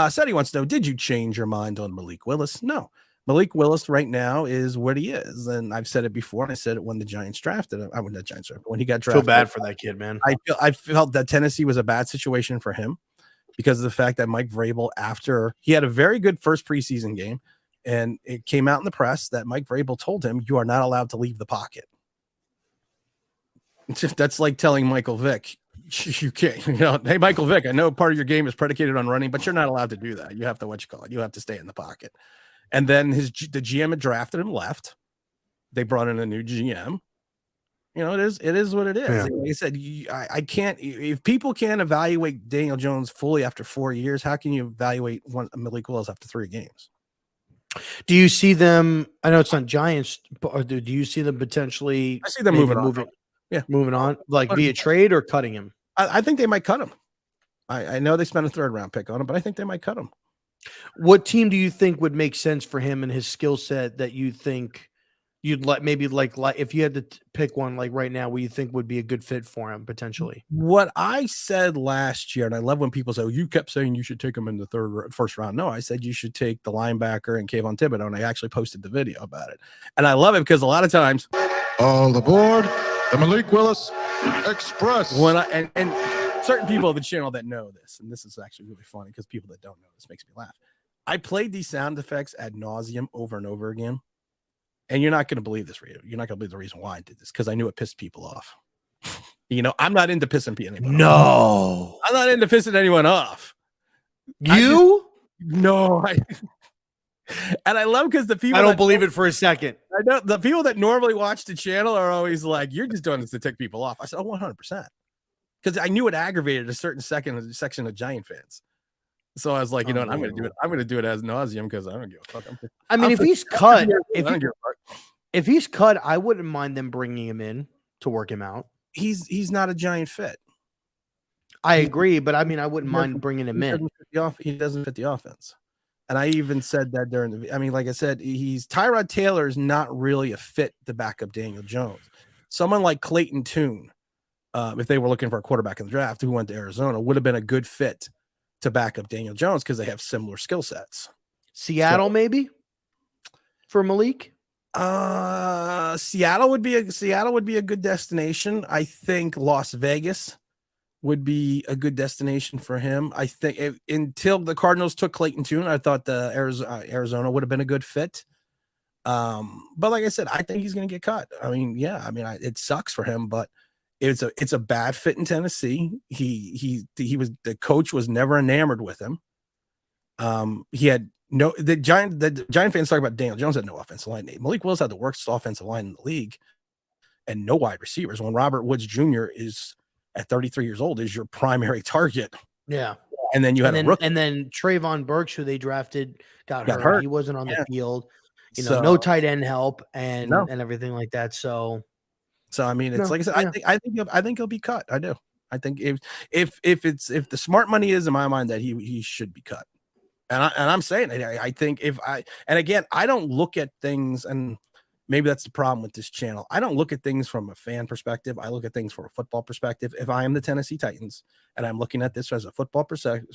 Said he wants to know, did you change your mind on Malik Willis? No. Malik Willis right now is what he is. And I've said it before, and I said it when the Giants drafted him. When he got drafted. Feel bad for that kid, man. I felt that Tennessee was a bad situation for him because of the fact that Mike Vrabel, after he had a very good first preseason game, and it came out in the press that Mike Vrabel told him, you are not allowed to leave the pocket. That's like telling Michael Vick, you can't, hey, Michael Vick, I know part of your game is predicated on running, but you're not allowed to do that. You have to, you have to stay in the pocket. And then the GM had drafted him left. They brought in a new GM. It is what it is. Yeah. Like I said, I can't, if people can't evaluate Daniel Jones fully after 4 years, how can you evaluate Malik Willis after 3 games? Do you see them? I know it's not Giants, but do you see them potentially? I see them moving on. Yeah, moving on, like via trade or cutting him. I think they might cut him. I know they spent a 3rd round pick on him, but I think they might cut him. What team do you think would make sense for him and his skill set that you think you'd like? Maybe like if you had to pick one, like right now, what you think would be a good fit for him potentially? What I said last year, and I love when people say, "Oh, you kept saying you should take him in the first round." No, I said you should take the linebacker and Kayvon Thibodeau, and I actually posted the video about it. And I love it because a lot of times, all aboard the Malik Willis Express. When and certain people of the channel that know this, and this is actually really funny because people that don't know this makes me laugh. I played these sound effects ad nauseum over and over again. And you're not going to believe this, Rita. You're not going to believe the reason why I did this, because I knew it pissed people off. I'm not into pissing people off. No. I'm not into pissing anyone off. You? No, and I love because the people I don't believe it for a second. I know the people that normally watch the channel are always like, "You're just doing this to tick people off." I said, "Oh, 100%," because I knew it aggravated a certain section of Giant fans. So I was like, you know what, I'm going to do it. I'm going to do it as nauseum because I don't give a fuck. I mean, if he's cut, if he's cut, I wouldn't mind them bringing him in to work him out. He's not a Giant fit. I agree, but I mean, I wouldn't mind bringing him in. He doesn't fit the offense. And I even said that during the, I mean, like I said, Tyrod Taylor is not really a fit to back up Daniel Jones. Someone like Clayton Tune, if they were looking for a quarterback in the draft who went to Arizona, would have been a good fit to back up Daniel Jones because they have similar skill sets. Seattle, maybe for Malik. Seattle would be a good destination. I think Las Vegas would be a good destination for him. I think until the Cardinals took Clayton Tune, I thought the Arizona would have been a good fit. But like I said, I think he's going to get cut. I mean, yeah, I mean, it sucks for him, but it's a bad fit in Tennessee. The coach was never enamored with him. He had the Giant fans talk about Daniel Jones had no offensive line. Malik Willis had the worst offensive line in the league and no wide receivers. When Robert Woods Jr. is at 33 years old is your primary target. Yeah. And then you had and then Trayvon Burks, who they drafted, got hurt. He wasn't on the field. No tight end help and everything like that. So I mean, it's like I said, yeah. I think he'll be cut. I do. I think if the smart money is in my mind that he should be cut. And I'm saying it. I think and again, I don't look at things, and maybe that's the problem with this channel. I don't look at things from a fan perspective. I look at things from a football perspective. If I am the Tennessee Titans and I'm looking at this as a football perspective,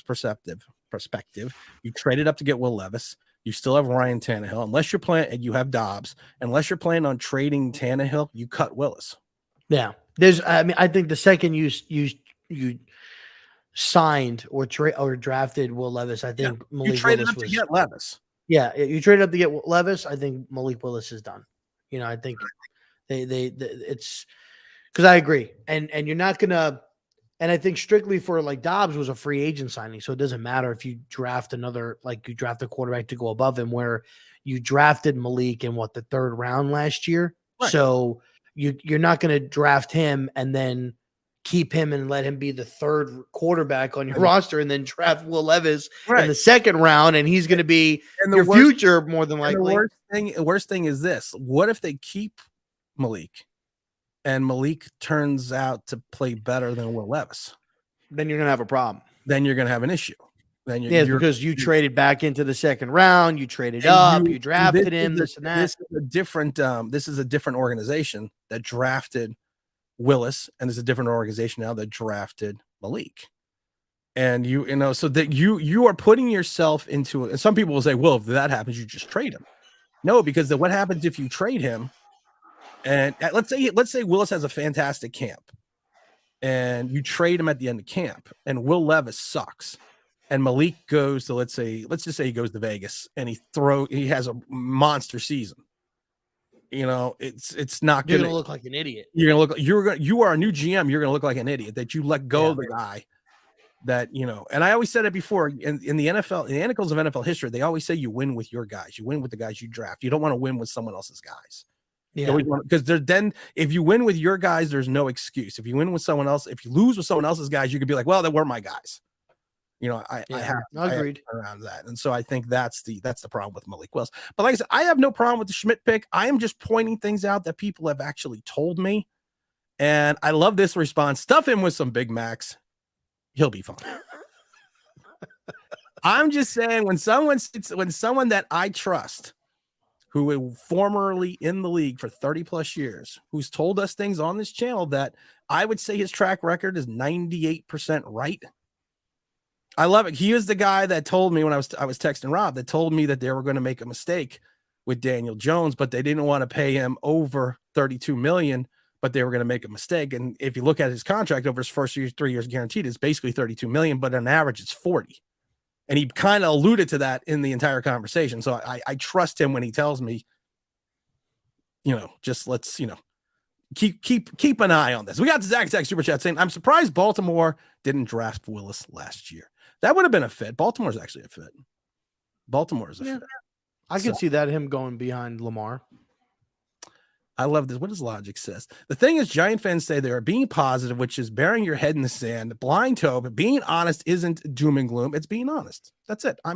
you traded up to get Will Levis. You still have Ryan Tannehill. Unless you're playing, and you have Dobbs. Unless you're planning on trading Tannehill, you cut Willis. Yeah, I think the second you signed or drafted Will Levis, I think Malik you traded Willis up to get Levis. Yeah, you traded up to get Levis. I think Malik Willis is done. I think they it's because I agree, and you're not gonna. And I think strictly for like Dobbs was a free agent signing, so it doesn't matter if you draft you draft a quarterback to go above him. Where you drafted Malik in the third round last year, right. So you're not going to draft him and then keep him and let him be the third quarterback on your roster, and then draft Will Levis in the second round, and he's going to be your future more than likely. The worst thing is this: what if they keep Malik? And Malik turns out to play better than Will Levis, then you're going to have a problem. Then you're going to have an issue. Then because you traded back into the second round, you traded up, you drafted him, this and that. This is a different organization that drafted Willis, and there's a different organization now that drafted Malik. And so that you are putting yourself into it. And some people will say, well, if that happens, you just trade him. No, because what happens if you trade him? And let's say Willis has a fantastic camp and you trade him at the end of camp and Will Levis sucks and Malik goes to, let's just say he goes to Vegas and he has a monster season. It's not going to look like an idiot. You are a new GM. You're going to look like an idiot that you let go of the guy that, and I always said it before in the NFL, in the annals of NFL history, they always say you win with your guys. You win with the guys you draft. You don't want to win with someone else's guys. Yeah, because then if you win with your guys, there's no excuse. If you win with someone else, if you lose with someone else's guys, you could be like, well, they were my guys. I have agreed around that, and so I think that's the problem with Malik Willis. But like I said, I have no problem with the Schmidt pick. I am just pointing things out that people have actually told me, and I love this response. Stuff him with some Big Macs, he'll be fine. I'm just saying when someone that I trust, who was formerly in the league for 30 plus years, who's told us things on this channel that I would say his track record is 98% right. I love it. He is the guy that told me when I was texting Rob, that told me that they were going to make a mistake with Daniel Jones, but they didn't want to pay him over $32 million, but they were going to make a mistake. And if you look at his contract over his first 3 years guaranteed, it's basically $32 million, but on average it's 40. And he kind of alluded to that in the entire conversation. So I trust him when he tells me, just let's, keep an eye on this. We got the Zach Super Chat saying, I'm surprised Baltimore didn't draft Willis last year. That would have been a fit. Baltimore's actually a fit. Baltimore is a fit. I can So- see that him going behind Lamar. I love this. What does logic says? The thing is, Giant fans say they are being positive, which is burying your head in the sand, blind toe, but being honest isn't doom and gloom. It's being honest. That's it. I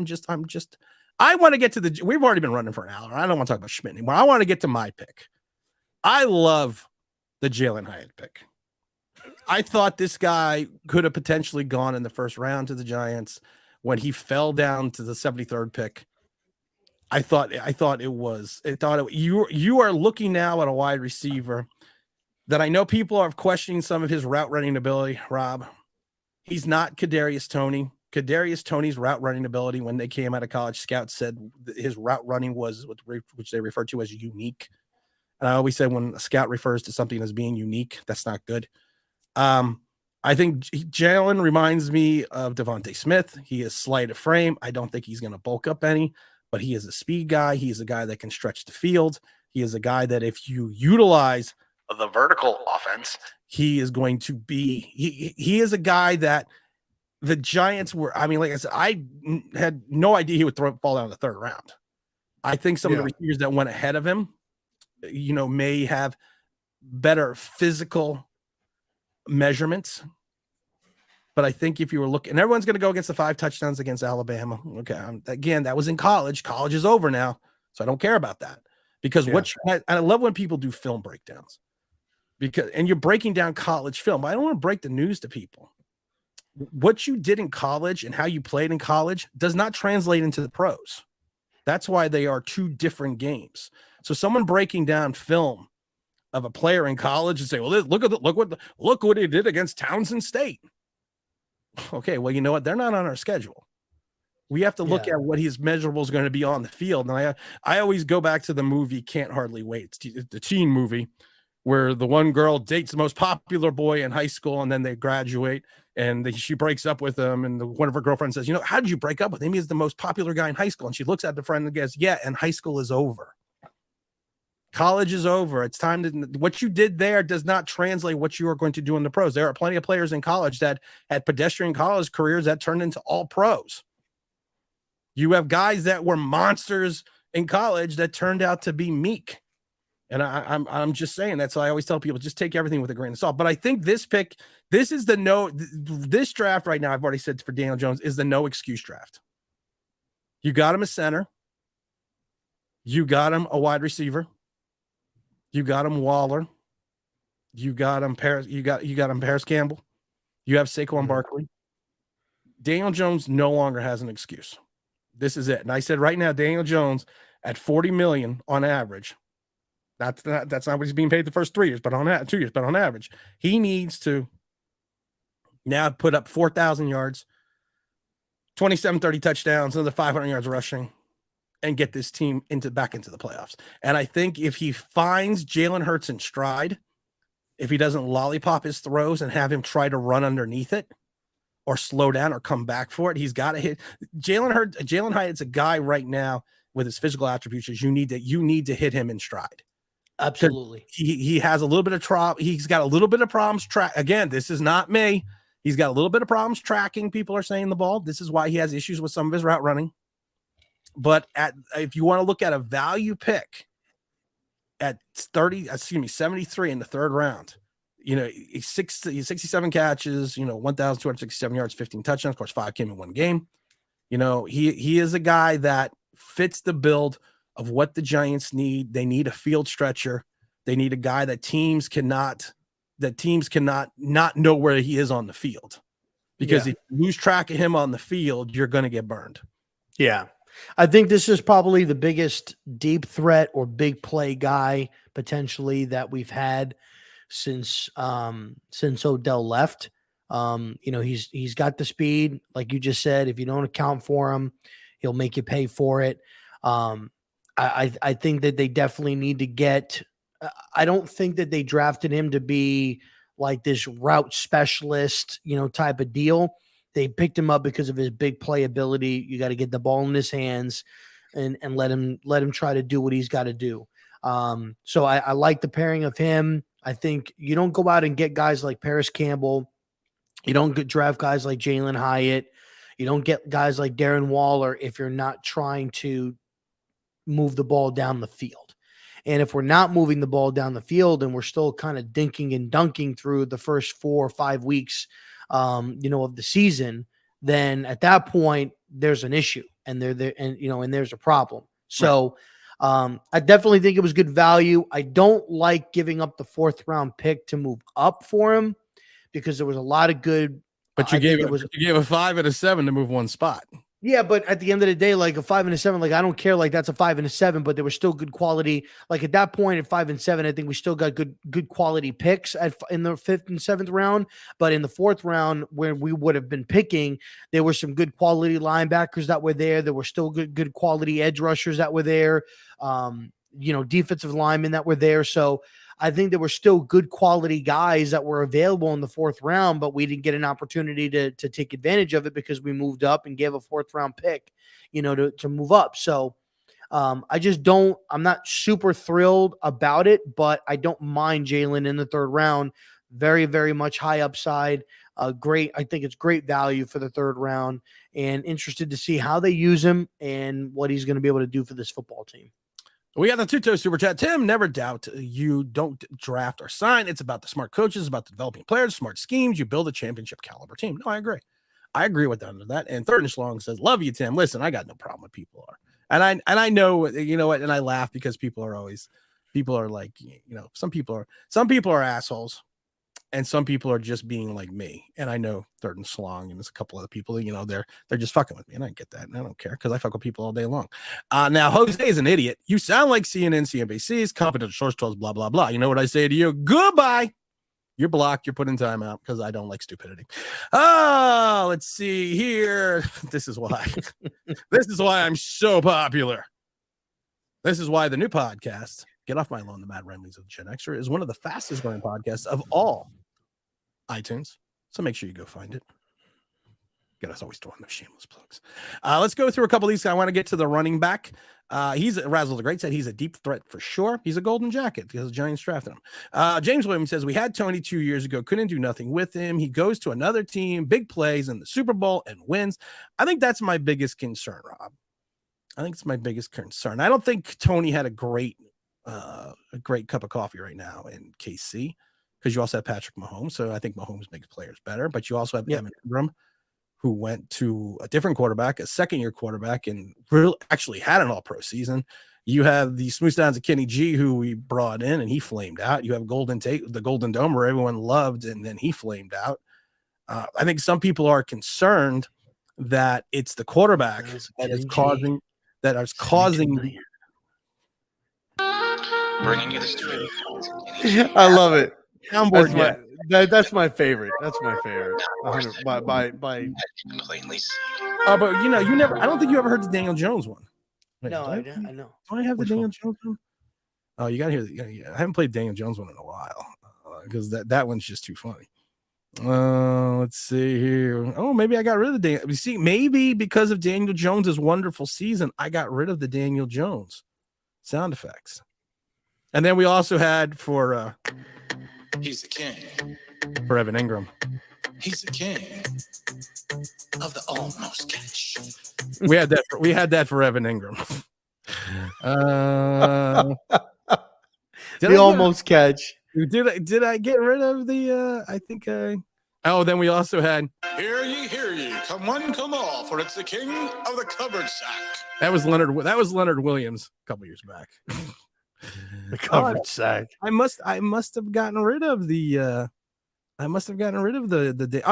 want to get to we've already been running for an hour. I don't want to talk about Schmidt anymore. I want to get to my pick. I love the Jalin Hyatt pick. I thought this guy could have potentially gone in the first round to the Giants when he fell down to the 73rd pick. You are looking now at a wide receiver that I know people are questioning some of his route running ability. Rob, he's not Kadarius Toney. Kadarius Toney's route running ability when they came out of college, scouts said his route running was which they refer to as unique. And I always said when a scout refers to something as being unique, that's not good. I think Jalin reminds me of Devontae Smith. He is slight of frame. I don't think he's going to bulk up any, but he is a speed guy. He is a guy that can stretch the field. He is a guy that if you utilize The vertical offense. he is going to be, he is a guy that the Giants were, I mean, like I said, I had no idea he would fall down in the third round. I think some of the receivers that went ahead of him, may have better physical measurements. But I think if you were looking, and everyone's going to go against the 5 touchdowns against Alabama. Okay. Again, that was in college. College is over now. So I don't care about that because I love when people do film breakdowns and you're breaking down college film. But I don't want to break the news to people. What you did in college and how you played in college does not translate into the pros. That's why they are 2 different games. So someone breaking down film of a player in college and say, well, look what he did against Townsend State. Okay, well, you know what? They're not on our schedule. We have to look at what his measurables is going to be on the field. And I always go back to the movie Can't Hardly Wait. It's the teen movie where the one girl dates the most popular boy in high school and then they graduate and she breaks up with him. And one of her girlfriends says, how did you break up with him? He's the most popular guy in high school. And she looks at the friend and goes, yeah, and high school is over. College is over. It's time to, what you did there does not translate what you are going to do in the pros. There are plenty of players in college that had pedestrian college careers that turned into all pros. You have guys that were monsters in college that turned out to be meek. And I'm just saying, that's why I always tell people, just take everything with a grain of salt. But I think this pick, this draft right now, I've already said for Daniel Jones, is the no excuse draft. You got him a center. You got him a wide receiver. You got him Waller. You got him Paris. You got him Paris Campbell. You have Saquon Barkley. Daniel Jones no longer has an excuse. This is it. And I said right now, Daniel Jones at $40 million on average. That's not what he's being paid the first 3 years, but on 2 years, but on average, he needs to now put up 4,000 yards, 27, 30 touchdowns, another 500 yards rushing, and get this team back into the playoffs. And I think if he finds Jalen Hurts in stride, if he doesn't lollipop his throws and have him try to run underneath it or slow down or come back for it, he's got to hit Jalin Hyatt's a guy right now with his physical attributes. You need to hit him in stride. Absolutely. He has a little bit of trouble. He's got a little bit of problems again, this is not me. He's got a little bit of problems tracking. People are saying the ball. This is why he has issues with some of his route running. But if you want to look at a value pick at 73 in the third round, 67 catches, 1,267 yards, 15 touchdowns. Of course, 5 came in one game. He is a guy that fits the build of what the Giants need. They need a field stretcher. They need a guy that teams cannot not know where he is on the field, because if you lose track of him on the field, you're going to get burned. Yeah. I think this is probably the biggest deep threat or big play guy potentially that we've had since Odell left. He's got the speed, like you just said. If you don't account for him, he'll make you pay for it. I think that they definitely need to get. I don't think that they drafted him to be like this route specialist, type of deal. They picked him up because of his big playability. You got to get the ball in his hands and let him try to do what he's got to do. So I like the pairing of him. I think you don't go out and get guys like Paris Campbell. You don't draft guys like Jalin Hyatt. You don't get guys like Darren Waller if you're not trying to move the ball down the field. And if we're not moving the ball down the field and we're still kind of dinking and dunking through the first 4 or 5 weeks, of the season, then at that point there's an issue and there's a problem. So I definitely think it was good value. I don't like giving up the 4th round pick to move up for him because there was a lot of good. But you gave a 5 and a 7 to move one spot. Yeah, but at the end of the day, like a 5 and a 7, like I don't care. Like that's a 5 and a 7, but there was still good quality. Like at that point at 5 and 7, I think we still got good quality picks in the 5th and 7th round. But in the 4th round, where we would have been picking, there were some good quality linebackers that were there. There were still good quality edge rushers that were there. Defensive linemen that were there. So I think there were still good quality guys that were available in the 4th round, but we didn't get an opportunity to take advantage of it because we moved up and gave a 4th round pick, to move up. So I'm not super thrilled about it, but I don't mind Jalin in the 3rd round. Very, very much high upside. Great. I think it's great value for the 3rd round and interested to see how they use him and what he's going to be able to do for this football team. We got the Tuto super chat. Tim, never doubt you don't draft or sign. It's about the smart coaches, about developing players, smart schemes. You build a championship caliber team. No, I agree. I agree with that. And Third and Schlong says, love you, Tim. Listen, I got no problem with people are. And I know, you know what? And I laugh because people are like, some people are assholes. And some people are just being like me. And I know Third and Schlong and there's a couple other people, they're just fucking with me. And I get that. And I don't care because I fuck with people all day long. Now, Jose is an idiot. You sound like CNN, CNBC's confidential source tells blah, blah, blah. You know what I say to you? Goodbye. You're blocked. You're put in timeout because I don't like stupidity. Let's see here. This is why. This is why I'm so popular. This is why the new podcast, Get Off My Lawn, the Mad Ramblings of Gen Xer, is one of the fastest growing podcasts of all iTunes. So make sure you go find it. Get us always throwing those shameless plugs. Let's go through a couple of these. I want to get to the running back. Razzle the Great said he's a deep threat for sure. He's a golden jacket because the Giants drafted him. James Williams says we had Tony 2 years ago, couldn't do nothing with him. He goes to another team, big plays in the Super Bowl and wins. I think that's my biggest concern, Rob. I think it's my biggest concern. I don't think Tony had a great cup of coffee right now in KC because you also have Patrick Mahomes. So I think Mahomes makes players better, but you also have Evan Ingram, who went to a different quarterback, a second-year quarterback, and really actually had an all-pro season. You have the smooth downs of Kenny G, who we brought in, and he flamed out. You have the Golden Dome, where everyone loved, and then he flamed out. I think some people are concerned that it's the quarterback that is causing Bringing you the stupid. I love it. That's my favorite. That's my favorite. 100 by Plainly. But you never. I don't think you ever heard the Daniel Jones one. Wait, No, I know. know. Do I have the Daniel Jones one? Oh, you got to hear. Yeah, I haven't played Daniel Jones one in a while because that one's just too funny. Let's see here. Oh, maybe I got rid of the Daniel. You see, maybe because of Daniel Jones's wonderful season, I got rid of the Daniel Jones sound effects. And then we also had for he's the king. For Evan Ingram. He's the king of the almost catch. We had that for Evan Ingram. The almost catch. Did I get rid of the I think then we also had Hear ye, come one, come all, for it's the king of the covered sack. That was Leonard Williams a couple years back. the covered sack. I must have gotten rid of the oh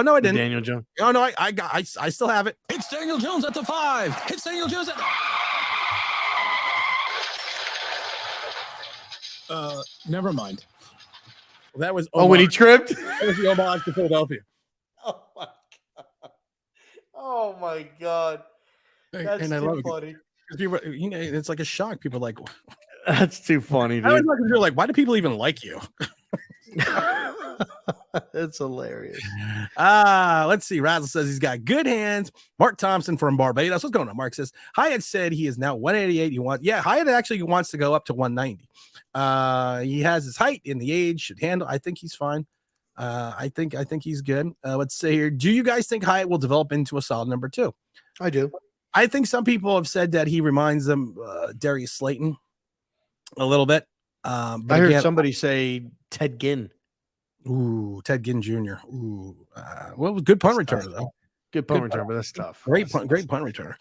no, I didn't. Daniel Jones. Oh no, I still have it. It's Daniel Jones at the 5. It's Daniel Jones at never mind. That was when he tripped. That was the homage to Philadelphia. Oh my god. That's and I too love funny. It. People, it's like a shock. People are like, that's too funny, dude. I was like, like, why do people even like you? That's hilarious. Let's see. Razzle says he's got good hands. Mark Thompson from Barbados. What's going on? Mark says Hyatt said he is now 188. Hyatt actually wants to go up to 190. He has his height and the age should handle. I think he's fine. I think he's good. Let's see here. Do you guys think Hyatt will develop into a solid number 2? I do. I think some people have said that he reminds them Darius Slayton a little bit. But I heard again, somebody say Ted Ginn. Ooh, Ted Ginn Jr. Ooh, well, good punt returner though. Good punt return, but that's tough. Great punt returner.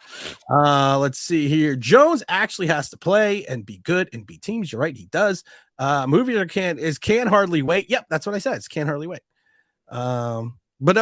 Let's see here. Jones actually has to play and be good and beat teams. You're right, he does. Movie can hardly wait. Yep, that's what I said. It's can hardly wait. But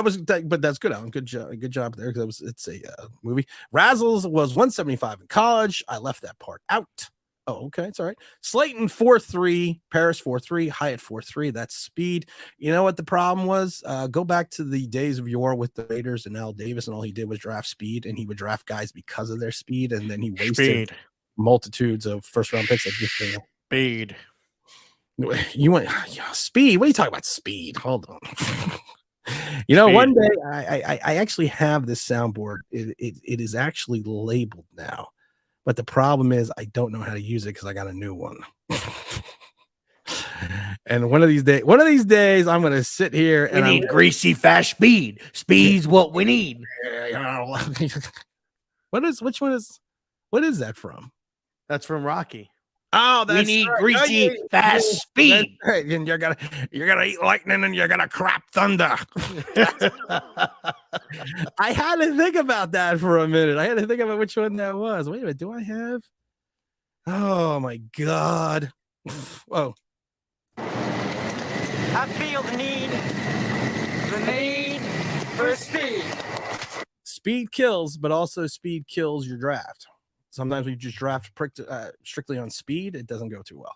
that's good, Alan. Good job there, because it's a movie. Razzles was 175 in college. I left that part out. Oh, okay, it's all right. Slayton 4.3, Paris 4.3, Hyatt 4.3. That's speed. You know what the problem was? Go back to the days of yore with the Raiders and Al Davis, and all he did was draft speed, and he would draft guys because of their speed, and then he wasted multitudes of first-round picks. Speed. You went speed. What are you talking about? Speed. Hold on. You know, one day I actually have this soundboard. It is actually labeled now. But the problem is I don't know how to use it because I got a new one. And one of these days, I'm going to sit here and we need greasy, fast speed. Speed's what we need. What is that from? That's from Rocky. Oh, we need greasy, fast speed. Right. And you're gonna eat lightning and you're gonna crap thunder. I had to think about that for a minute. I had to think about which one that was. Wait a minute, do I have? Oh my god. Whoa. I feel the need for speed. Speed kills, but also speed kills your draft. Sometimes when you just draft strictly on speed, it doesn't go too well.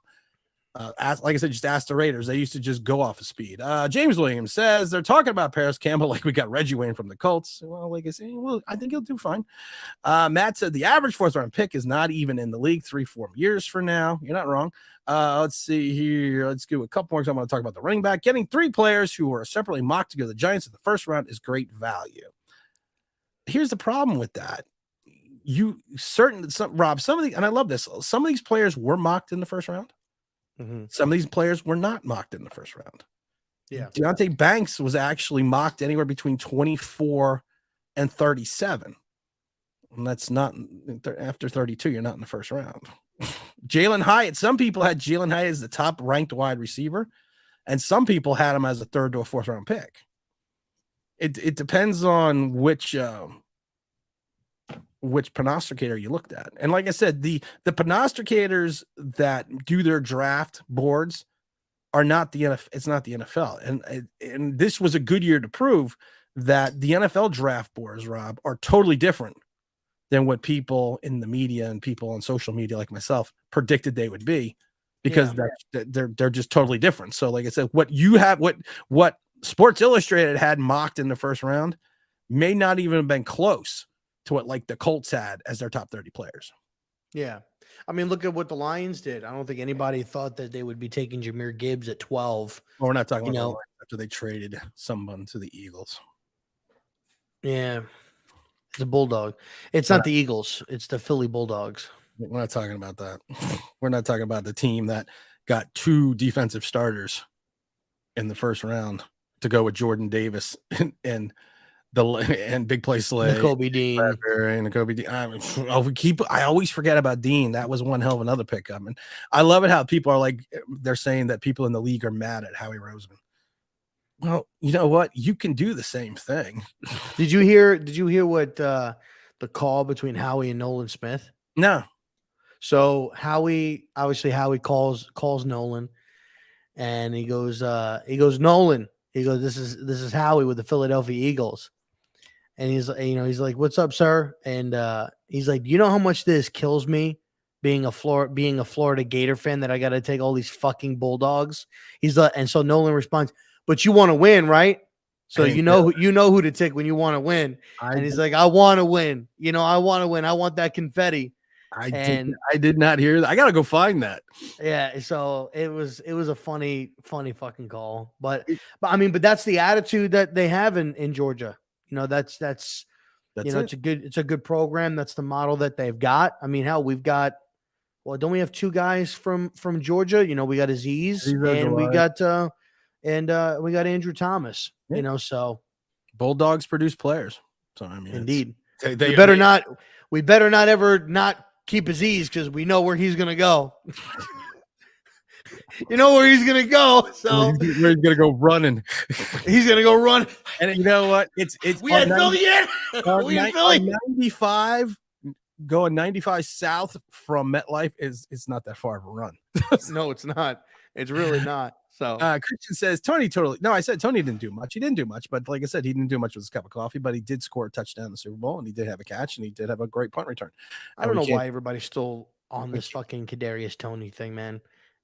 Like I said, just ask the Raiders. They used to just go off of speed. James Williams says they're talking about Paris Campbell like we got Reggie Wayne from the Colts. Well, like I say, I think he'll do fine. Matt said the average fourth-round pick is not even in the league 3-4 years for now. You're not wrong. Let's see here. Let's do a couple more. I want to talk about the running back. Getting 3 players who are separately mocked to go to the Giants in the first round is great value. Here's the problem with that. Rob, some of the, and I love this, some of these players were mocked in the first round. Mm-hmm. Some of these players were not mocked in the first round. Yeah. Deonte Banks was actually mocked anywhere between 24 and 37. And that's not after 32, you're not in the first round. Jalin Hyatt, some people had Jalin Hyatt as the top ranked wide receiver, and some people had him as a 3rd to a 4th round pick. It depends on which prognosticator you looked at. And like I said, the prognosticators that do their draft boards are not the NFL. It's not the NFL. And this was a good year to prove that the NFL draft boards, Rob, are totally different than what people in the media and people on social media like myself predicted they would be, because they're just totally different. So like I said, what Sports Illustrated had mocked in the first round may not even have been close to what like the Colts had as their top 30 players. Yeah. I mean, look at what the Lions did. I don't think anybody thought that they would be taking Jahmyr Gibbs at 12. Well, we're not talking about the Lions after they traded someone to the Eagles. Yeah. It's a Bulldog. It's not the Eagles. It's the Philly Bulldogs. We're not talking about that. We're not talking about the team that got 2 defensive starters in the first round to go with Jordan Davis and Big Play Slay, Nakobe Dean, and Nakobe Dean. I always forget about Dean. That was one hell of another pickup, and I love it how people are like, they're saying that people in the league are mad at Howie Roseman. Well, you know what? You can do the same thing. Did you hear what the call between Howie and Nolan Smith? No. So Howie calls Nolan, and he goes Nolan. He goes, this is Howie with the Philadelphia Eagles. And he's like, what's up, sir? And he's like, you know how much this kills me being a Florida Gator fan, that I got to take all these fucking Bulldogs. He's like, and so Nolan responds, but you want to win, right? So you know who to take when you want to win. And he's like, I want to win. I want to win. I want that confetti. I did not hear that. I got to go find that. Yeah. So it was a funny fucking call, but that's the attitude that they have in Georgia. That's it's a good program. That's the model that they've got. I mean, hell, don't we have 2 guys from Georgia? We got Aziz and we got and we got Andrew Thomas. Yeah. You know, so Bulldogs produce players. So I mean, indeed, they we better not ever not keep his ease because we know where he's gonna go. You know where he's gonna go, so he's gonna go running. he's gonna go run. And you know what? It's We had Philly yet. We in Philly. 95 going 95 south from MetLife is not that far of a run. No, it's not. It's really not. So Christian says Tony totally. No, I said Tony didn't do much. He didn't do much, but like I said, he didn't do much with his cup of coffee. But he did score a touchdown in the Super Bowl, and he did have a catch, and he did have a great punt return. I don't know why everybody's still on this fucking Kadarius Toney thing, man.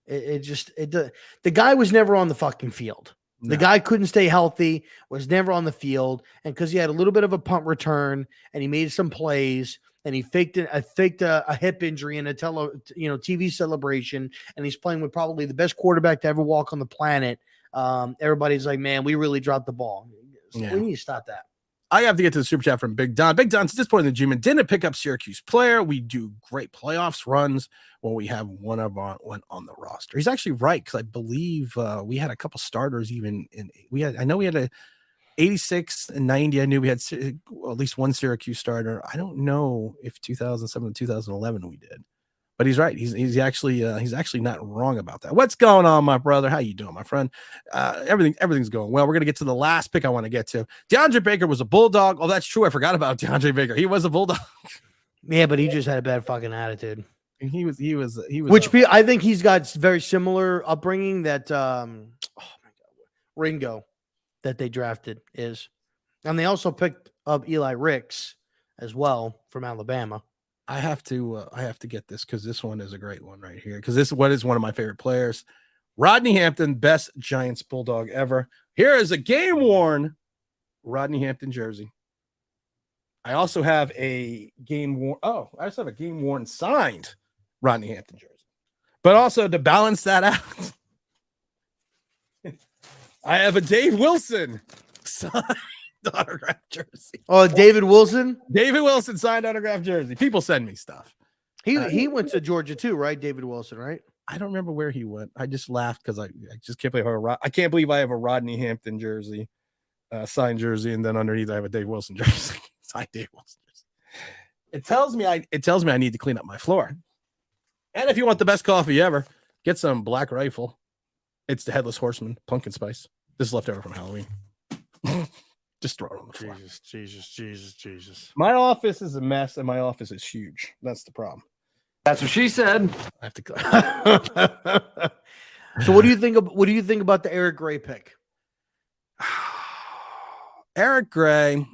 The guy was never on the fucking field. The guy couldn't stay healthy, was never on the field, and because he had a little bit of a punt return and he made some plays and he faked a hip injury in a TV celebration, and he's playing with probably the best quarterback to ever walk on the planet. Everybody's like, man, we really dropped the ball. So we need to stop that. I have to get to the super chat from Big Don. Big Don's disappointed in the G-Man didn't pick up Syracuse player. We do great playoffs runs when we have one on the roster. He's actually right, because I believe we had a couple starters even I know we had a 86 and 90. I knew we had at least one Syracuse starter. I don't know if 2007 and 2011 we did. But he's right. He's actually not wrong about that. What's going on, my brother? How you doing, my friend? Everything's going well. We're gonna get to the last pick I want to get to. DeAndre Baker was a Bulldog. Oh, that's true. I forgot about DeAndre Baker. He was a Bulldog. Yeah, but he just had a bad fucking attitude. He was. I think he's got very similar upbringing that oh my God, Ringo that they drafted is, and they also picked up Eli Ricks as well from Alabama. I have to get this because this one is a great one right here. Because this is one of my favorite players. Rodney Hampton, best Giants Bulldog ever. Here is a game-worn Rodney Hampton jersey. I also have a game-worn signed Rodney Hampton jersey. But also to balance that out, I have a Dave Wilson signed autograph jersey. Oh, David Wilson? David Wilson signed autograph jersey. People send me stuff. He went to Georgia too, right? David Wilson, right? I don't remember where he went. I just laughed because I just can't believe I can't believe I have a Rodney Hampton jersey, signed jersey, and then underneath I have a Dave Wilson jersey. Signed Dave Wilson jersey. It tells me I need to clean up my floor. And if you want the best coffee ever, get some Black Rifle. It's the Headless Pumpkin Spice. This is left over from Halloween. Just throw it on the floor. Jesus. My office is a mess, and my office is huge. That's the problem. That's what she said. I have to. So, what do you think about the Eric Gray pick? Eric Gray,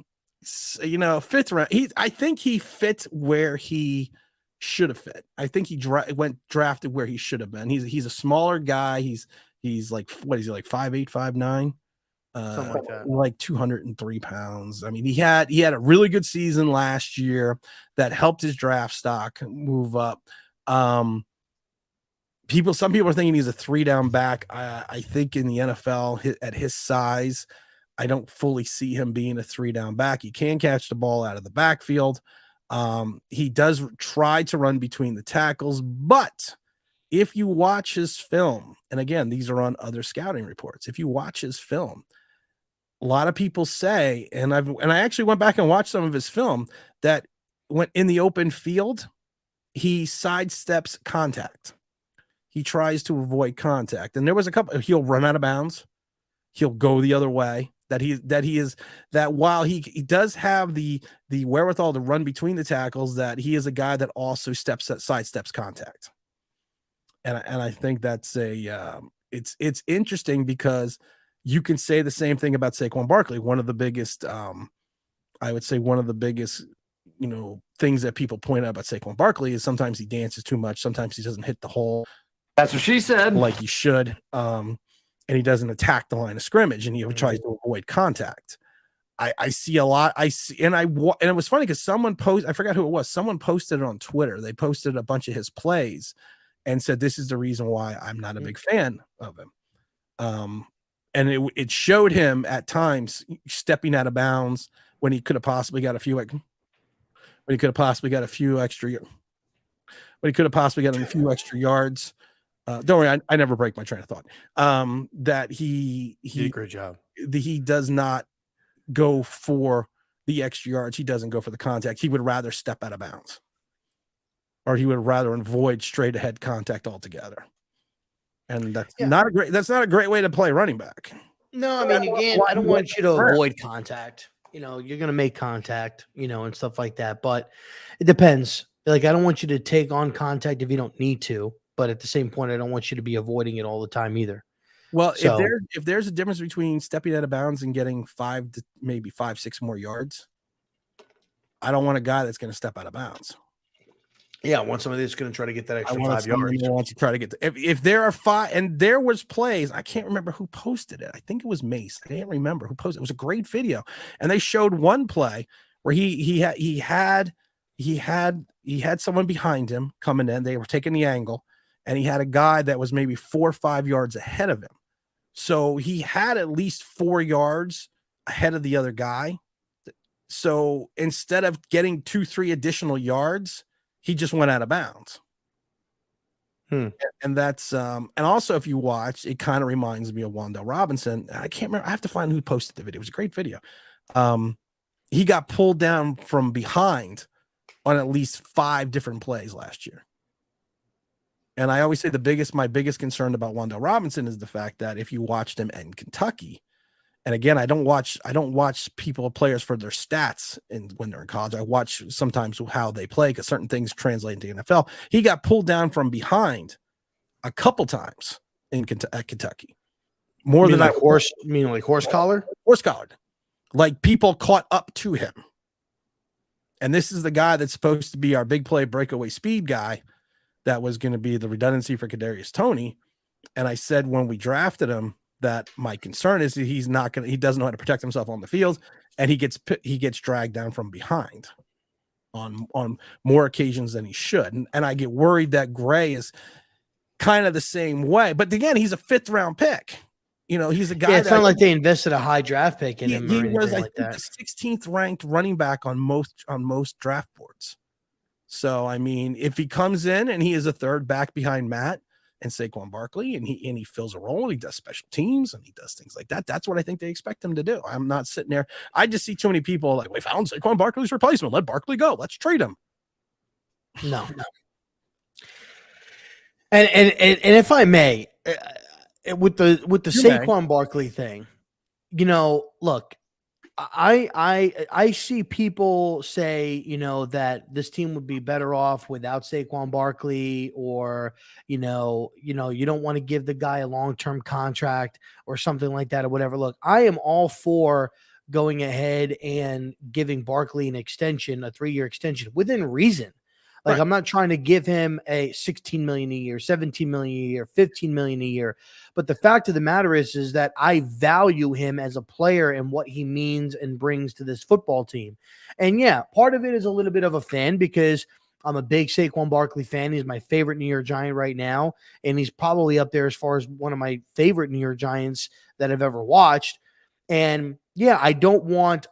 fifth round. I think he fit where he should have fit. I think he went drafted where he should have been. He's a smaller guy. He's like, what is he, like 5'8", 5'9"? Something like that. Like 203 pounds. I mean, he had a really good season last year that helped his draft stock move up. Some people are thinking he's a 3-down back. I think in the NFL at his size, I don't fully see him being a 3-down back. He can catch the ball out of the backfield. He does try to run between the tackles, but if you watch his film, and again, these are on other scouting reports, if you watch his film, a lot of people say, and I actually went back and watched some of his film, that when in the open field, he sidesteps contact. He tries to avoid contact. And there was a couple, he'll run out of bounds. He'll go the other way. That while he does have the wherewithal to run between the tackles, that he is a guy that also sidesteps contact. And I think that's it's interesting because you can say the same thing about Saquon Barkley. One of the biggest, I would say one of the biggest, things that people point out about Saquon Barkley is sometimes he dances too much. Sometimes he doesn't hit the hole. That's what she said. Like he should. And he doesn't attack the line of scrimmage, and he tries to avoid contact. I see a lot. And it was funny because someone I forgot who it was. Someone posted it on Twitter. They posted a bunch of his plays and said, this is the reason why I'm not a big fan of him. And it showed him at times stepping out of bounds when he could have possibly got a few extra yards. Don't worry, I never break my train of thought. That You did a great job. he does not go for the extra yards. He doesn't go for the contact. He would rather step out of bounds, or he would rather avoid straight ahead contact altogether. And that's not a great way to play running back. No, I mean, again, I don't want you to avoid contact. You know, you're going to make contact, you know, and stuff like that. But it depends. Like, I don't want you to take on contact if you don't need to. But at the same point, I don't want you to be avoiding it all the time either. Well, if there's a difference between stepping out of bounds and getting 5 to maybe 5-6 more yards, I don't want a guy that's going to step out of bounds. Yeah, I want somebody that's going to try to get that extra 5 yards. Wants to try to get if there are 5, and there was plays. I can't remember who posted it. I think it was Mace. I can't remember who posted it. It was a great video, and they showed one play where he had someone behind him coming in. They were taking the angle, and he had a guy that was maybe 4 or 5 yards ahead of him. So he had at least 4 yards ahead of the other guy. So instead of getting 2-3 additional yards, he just went out of bounds. And that's and also, if you watch, it kind of reminds me of Wan'Dale Robinson. I can't remember. I have to find who posted the video. It was a great video. He got pulled down from behind on at least 5 different plays last year. And I always say my biggest concern about Wan'Dale Robinson is the fact that if you watched him in Kentucky, and again, I don't watch players for their stats when they're in college. I watch sometimes how they play because certain things translate into the NFL. He got pulled down from behind a couple times at Kentucky. More than like horse collar? Horse collared. Like people caught up to him. And this is the guy that's supposed to be our big play breakaway speed guy. That was going to be the redundancy for Kadarius Toney. And I said when we drafted him that my concern is that he doesn't know how to protect himself on the field, and he gets dragged down from behind on more occasions than he should. And I get worried that Gray is kind of the same way. But again, he's a 5th round pick. You know, he's a guy. Yeah, it's not like they invested a high draft pick in him. He was, I think, the 16th ranked running back on most draft boards. So, I mean, if he comes in and he is a 3rd back behind Matt and Saquon Barkley, and he fills a role, he does special teams and he does things like that. That's what I think they expect him to do. I'm not sitting there. I just see too many people like, we found Saquon Barkley's replacement. Let Barkley go. Let's trade him. No. And if I may, with the Saquon Barkley thing, you know, look, I see people say, you know, that this team would be better off without Saquon Barkley, or, you don't want to give the guy a long-term contract or something like that or whatever. Look, I am all for going ahead and giving Barkley an extension, a 3-year extension within reason. Like, right. I'm not trying to give him a $16 million a year, $17 million a year, $15 million a year. But the fact of the matter is that I value him as a player and what he means and brings to this football team. And yeah, part of it is a little bit of a fan because I'm a big Saquon Barkley fan. He's my favorite New York Giant right now. And he's probably up there as far as one of my favorite New York Giants that I've ever watched. And yeah, I don't want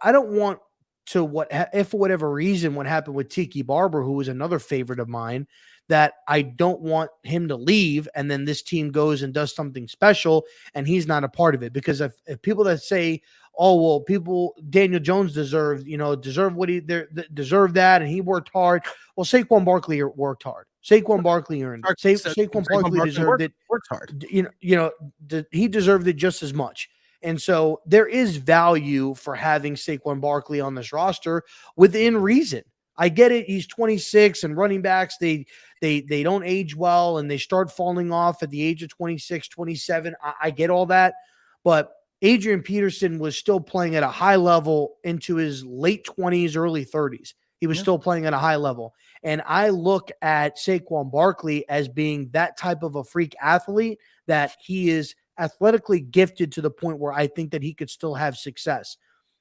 to if for whatever reason what happened with Tiki Barber, who was another favorite of mine, that I don't want him to leave and then this team goes and does something special and he's not a part of it. Because if people that say, oh, well, Daniel Jones deserve what he deserve that and he worked hard. Well, Saquon Barkley worked hard. Saquon Barkley earned it. Saquon Barkley deserved it. Worked hard. He deserved it just as much. And so there is value for having Saquon Barkley on this roster within reason. I get it. He's 26 and running backs, they don't age well and they start falling off at the age of 26, 27. I get all that. But Adrian Peterson was still playing at a high level into his late 20s, early 30s. He was still playing at a high level. And I look at Saquon Barkley as being that type of a freak athlete that he is athletically gifted to the point where I think that he could still have success.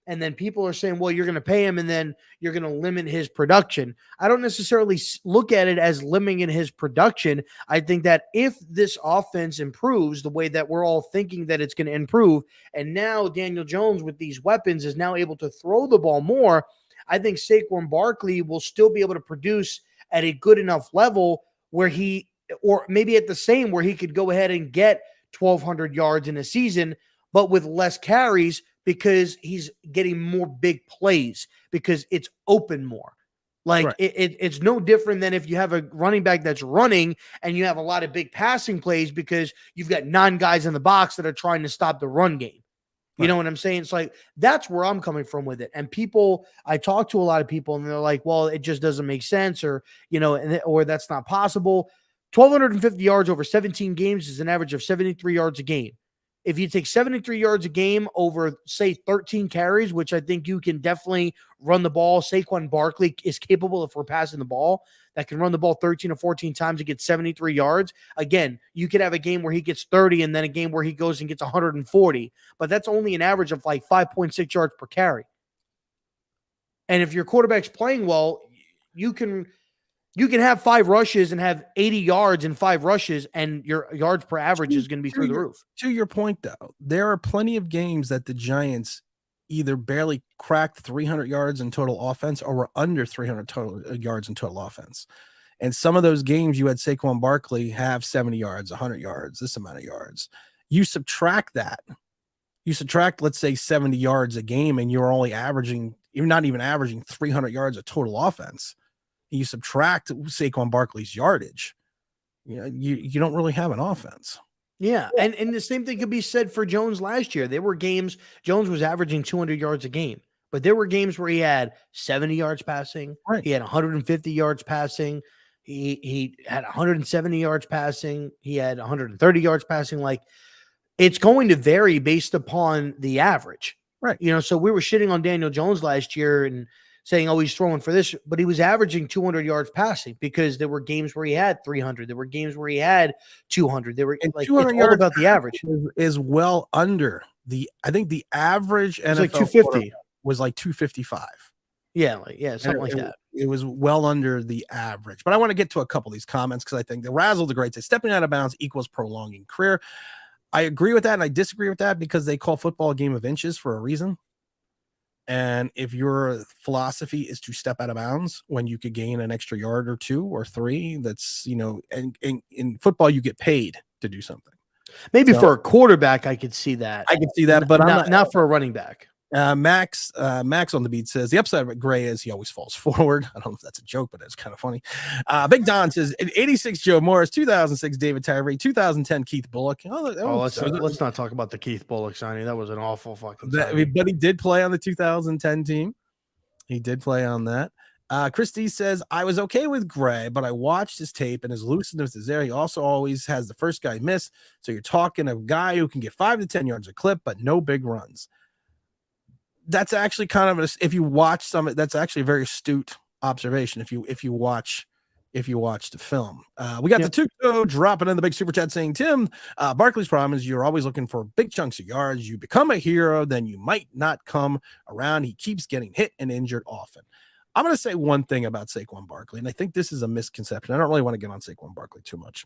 And then people are saying, well, you're going to pay him and then you're going to limit his production. I don't necessarily look at it as limiting his production. I think that if this offense improves the way that we're all thinking that it's going to improve, and now Daniel Jones with these weapons is now able to throw the ball more, I think Saquon Barkley will still be able to produce at a good enough level where he or maybe at the same where he could go ahead and get 1,200 yards in a season, but with less carries because he's getting more big plays because it's open more. Like Right. it's no different than if you have a running back that's running and you have a lot of big passing plays because you've got 9 guys in the box that are trying to stop the run game. You know what I'm saying? It's like, that's where I'm coming from with it. And I talk to a lot of people and they're like, well, it just doesn't make sense, or, or that's not possible. 1,250 yards over 17 games is an average of 73 yards a game. If you take 73 yards a game over, say, 13 carries, which I think you can definitely run the ball. Saquon Barkley is capable, if we're passing the ball, that can run the ball 13 or 14 times and get 73 yards. Again, you could have a game where he gets 30 and then a game where he goes and gets 140, but that's only an average of like 5.6 yards per carry. And if your quarterback's playing well, you can have 5 rushes and have 80 yards in 5 rushes, and your yards per average is going to be through the roof. To your point, though, there are plenty of games that the Giants either barely cracked 300 yards in total offense or were under 300 total yards in total offense. And some of those games you had Saquon Barkley have 70 yards, 100 yards, this amount of yards. You subtract that. You subtract, let's say, 70 yards a game, and you're not even averaging 300 yards of total offense. You subtract Saquon Barkley's yardage, you don't really have an offense. Yeah. And the same thing could be said for Jones last year. There were games Jones was averaging 200 yards a game, but there were games where he had 70 yards passing. Right. He had 150 yards passing. He had 170 yards passing. He had 130 yards passing. Like, it's going to vary based upon the average. Right. So we were shitting on Daniel Jones last year and saying, oh, he's throwing for this, but he was averaging 200 yards passing because there were games where he had 300. There were games where he had 200. They were like, it's all about the average. Is well under I think the average NFL like 250 was like 255. Yeah. Something like that. It was well under the average, but I want to get to a couple of these comments because I think the Razzle the Great says stepping out of bounds equals prolonging career. I agree with that. And I disagree with that because they call football a game of inches for a reason. And if your philosophy is to step out of bounds when you could gain an extra yard or 2 or 3, that's, and in football, you get paid to do something. Maybe for a quarterback, I could see that. I can see that, but not for a running back. Max on the beat says the upside of Gray is he always falls forward. I don't know if that's a joke, but it's kind of funny. Big Don says 86 Joe Morris, 2006 David Tyree, 2010 Keith Bullock. Let's not talk about the Keith Bullock signing. That was an awful fucking signing. But he did play on the 2010 team. He did play on that. Christy says, I was okay with Gray, but I watched his tape and his looseness is there. He also always has the first guy miss. So you're talking a guy who can get 5 to 10 yards a clip, but no big runs. That's actually kind of if you watch that's actually a very astute observation. If you watch the film, we got the two dropping in the big super chat saying, Tim, Barkley's problem is you're always looking for big chunks of yards. You become a hero, then you might not come around. He keeps getting hit and injured often. I'm going to say one thing about Saquon Barkley, and I think this is a misconception. I don't really want to get on Saquon Barkley too much.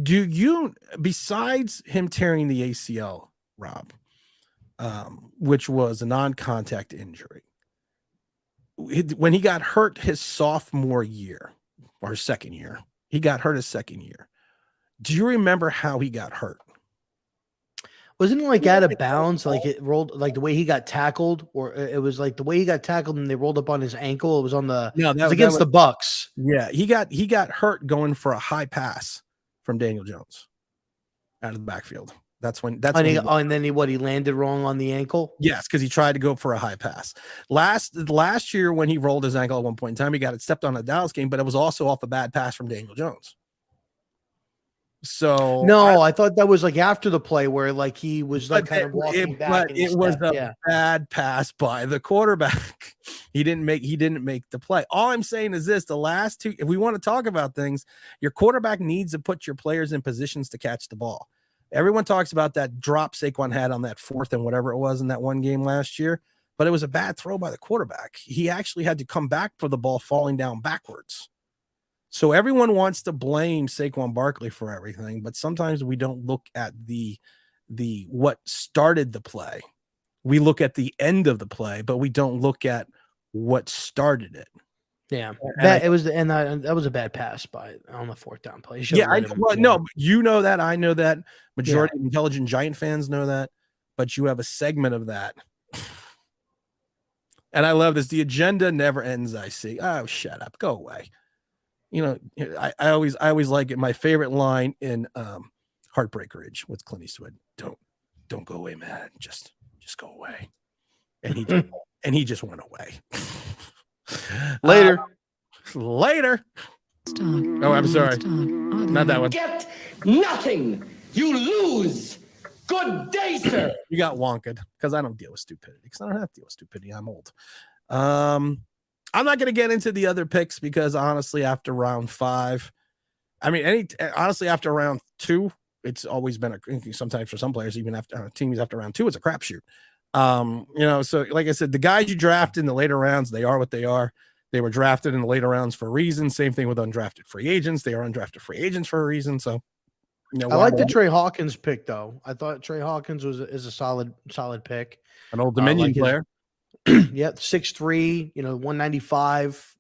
Do you, besides him tearing the ACL, Rob, which was a non-contact injury, when he got hurt his sophomore year or second year, he got hurt his second year. Do you remember how he got hurt? Wasn't it like out of bounds? Like it rolled, like the way he got tackled, or it was like the way he got tackled and they rolled up on his ankle. It was on the, it was against the Bucks. Yeah. He got hurt going for a high pass from Daniel Jones out of the backfield. And then he landed wrong on the ankle. Yes, because he tried to go for a high pass. Last year when he rolled his ankle at one point in time, he got it stepped on a Dallas game, but it was also off a bad pass from Daniel Jones. So no, I thought that was like after the play where like he was like kind of walking back. But it was a bad pass by the quarterback. He didn't make the play. All I'm saying is this: the last two, if we want to talk about things, your quarterback needs to put your players in positions to catch the ball. Everyone talks about that drop Saquon had on that 4th and whatever it was in that one game last year, but it was a bad throw by the quarterback. He actually had to come back for the ball falling down backwards. So everyone wants to blame Saquon Barkley for everything, but sometimes we don't look at the what started the play. We look at the end of the play, but we don't look at what started it. Yeah, And it was, and that was a bad pass on the 4th down play. Yeah, I know. Well, no, you know that. I know that. Majority of intelligent Giant fans know that. But you have a segment of that. And I love this. The agenda never ends, I see. Oh, shut up. Go away. You know, I always like it. My favorite line in Heartbreak Ridge with Clint Eastwood. Don't go away, man. Just go away. And he just went away. Later. Later. Oh, I'm sorry. Not that one. Get nothing. You lose. Good day, sir. You got wonked because I don't deal with stupidity. Because I don't have to deal with stupidity. I'm old. I'm not going to get into the other picks because honestly, after round 5, I mean, honestly, after round 2, it's always been sometimes for some players, even after teams after round 2, it's a crapshoot. You know, so like I said, the guys you draft in the later rounds, they are what they are. They were drafted in the later rounds for a reason. Same thing with undrafted free agents. They are undrafted free agents for a reason. So, you know, I like the Trey Hawkins pick though. I thought Trey Hawkins is a solid pick. An old Dominion player. Yeah, 6'3", 195.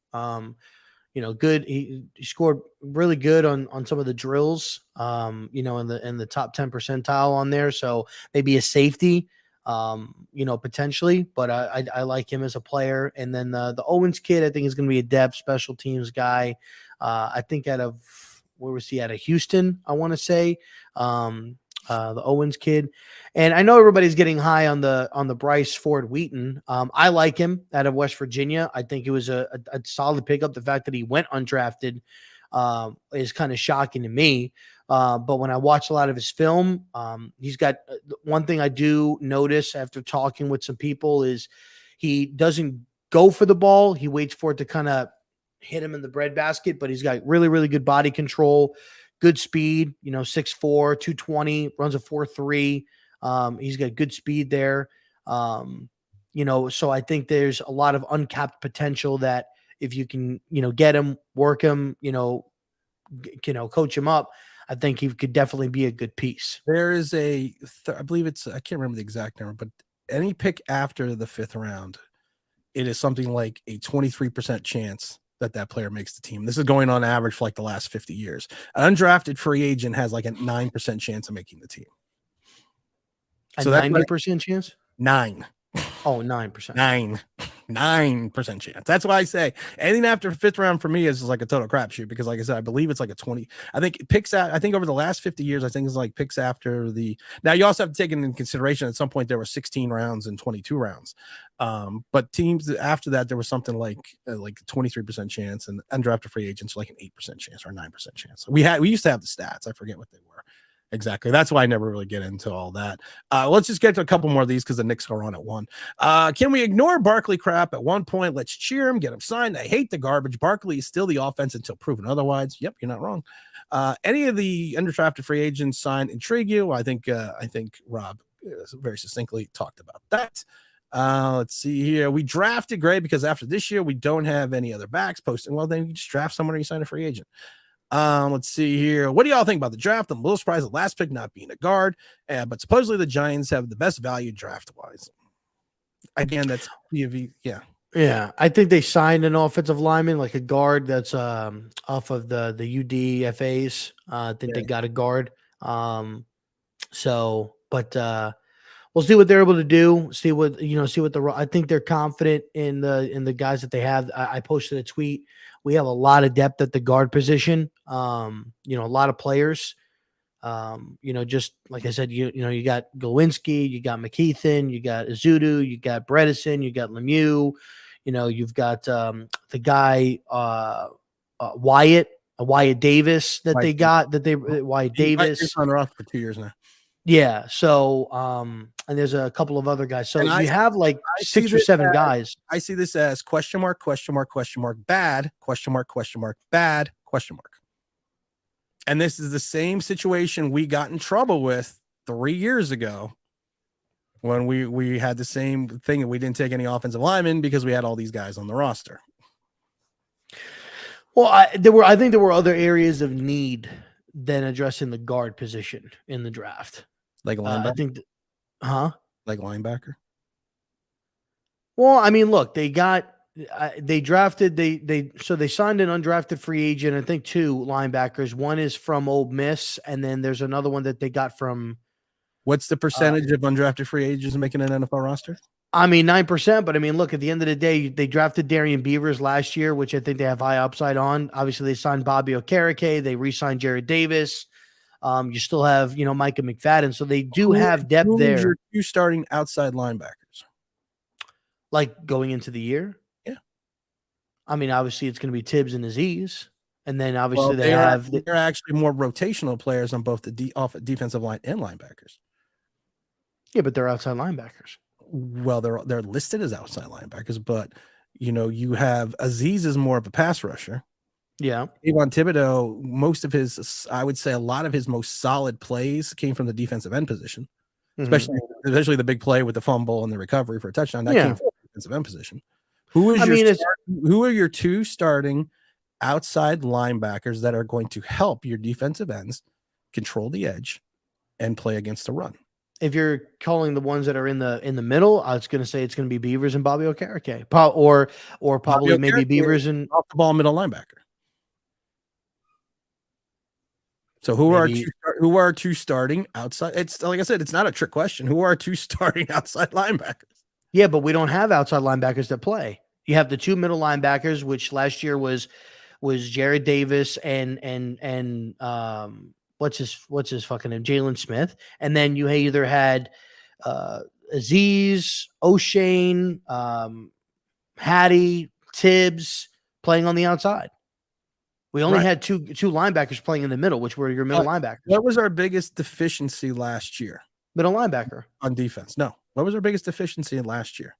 You know, good. He scored really good on some of the drills. In the top 10 percentile on there. So maybe a safety. Potentially, but I like him as a player. And then the Owens kid, I think is going to be a depth special teams guy. I think out of Houston, I want to say, the Owens kid. And I know everybody's getting high on the Bryce Ford Wheaton. I like him out of West Virginia. I think it was a solid pickup. The fact that he went undrafted is kind of shocking to me. But when I watch a lot of his film, he's got one thing I do notice after talking with some people is he doesn't go for the ball. He waits for it to kind of hit him in the breadbasket, but he's got really, really good body control, good speed, 6'4", 220, runs a 4.3. He's got good speed there. So I think there's a lot of uncapped potential that if you can, get him, work him, coach him up, I think he could definitely be a good piece. There is I believe I can't remember the exact number, but any pick after the 5th round, it is something like a 23% chance that player makes the team. This is going on average for like the last 50 years. An undrafted free agent has like a 9% chance of making the team. So 90% chance? 9. Oh, 9%. 9% chance. That's why I say anything after 5th round for me is like a total crapshoot because, like I said, I believe it's like a 20. I think over the last 50 years, I think it's like picks after the. Now you also have to take into consideration at some point there were 16 rounds and 22 rounds, but teams after that there was something like 23% chance, and undrafted free agents like an 8% chance or 9% chance. We used to have the stats. I forget what they were. Exactly. That's why I never really get into all that. Let's just get to a couple more of these because the Knicks are on at 1. Can we ignore Barkley crap at one point? Let's cheer him, get him signed. I hate the garbage. Barkley is still the offense until proven otherwise. Yep, you're not wrong. Any of the undrafted free agents signed intrigue you? I think Rob very succinctly talked about that. Let's see here. We drafted Gray because after this year we don't have any other backs posting. Well, then you just draft someone or you sign a free agent. Let's see here. What do y'all think about the draft? I'm a little surprised the last pick not being a guard, but supposedly the Giants have the best value draft wise. Again, that's yeah. Yeah, I think they signed an offensive lineman, like a guard that's off of the UDFAs. I think they got a guard. But we'll see what they're able to do. See what I think they're confident in the guys that they have. I posted a tweet. We have a lot of depth at the guard position. A lot of players. Just like I said, you got Glowinski, you got McKeithen, you got Azudu, you got Bredesen, you got Lemieux. You've got the guy Wyatt Davis Wyatt Davis on roster for 2 years now. Yeah. So, and there's a couple of other guys. So you have like 6 or 7 guys. I see this as question mark, bad, bad, question mark. And this is the same situation we got in trouble with 3 years ago when we had the same thing and we didn't take any offensive linemen because we had all these guys on the roster. Well, I think there were other areas of need than addressing the guard position in the draft. Like linebacker? I think, like linebacker? Well, I mean, look, they got they drafted they signed an undrafted free agent. I think 2 linebackers. One is from Ole Miss, and then there's another one that they got from. What's the percentage of undrafted free agents making an NFL roster? I mean, 9%, but I mean, look, at the end of the day, they drafted Darian Beavers last year, which I think they have high upside on. Obviously, they signed Bobby Okereke. They re-signed Jared Davis. You still have, Micah McFadden. So they do have depth there. Your 2 starting outside linebackers? Like going into the year? Yeah. I mean, obviously, it's going to be Tibbs and Aziz. And then obviously they're actually more rotational players on both the defensive line and linebackers. Yeah, but they're outside linebackers. Well, they're listed as outside linebackers, but you have Aziz is more of a pass rusher. Yeah. Kayvon Thibodeau, I would say a lot of his most solid plays came from the defensive end position, especially the big play with the fumble and the recovery for a touchdown. That came from the defensive end position. Who are your 2 starting outside linebackers that are going to help your defensive ends control the edge and play against the run? If you're calling the ones that are in the middle, I was going to say it's going to be Beavers and Bobby Okereke, or probably maybe Beavers and off the ball middle linebacker. So who are 2 starting outside? It's like I said, it's not a trick question. Who are 2 starting outside linebackers? Yeah, but we don't have outside linebackers that play. You have the 2 middle linebackers, which last year was Jared Davis and what's his fucking name? Jalin Smith. And then you either had Aziz, O'Shane, Hattie, Tibbs playing on the outside. We only had two linebackers playing in the middle, which were your middle linebackers. What was our biggest deficiency last year? Middle linebacker. On defense. No. What was our biggest deficiency in last year?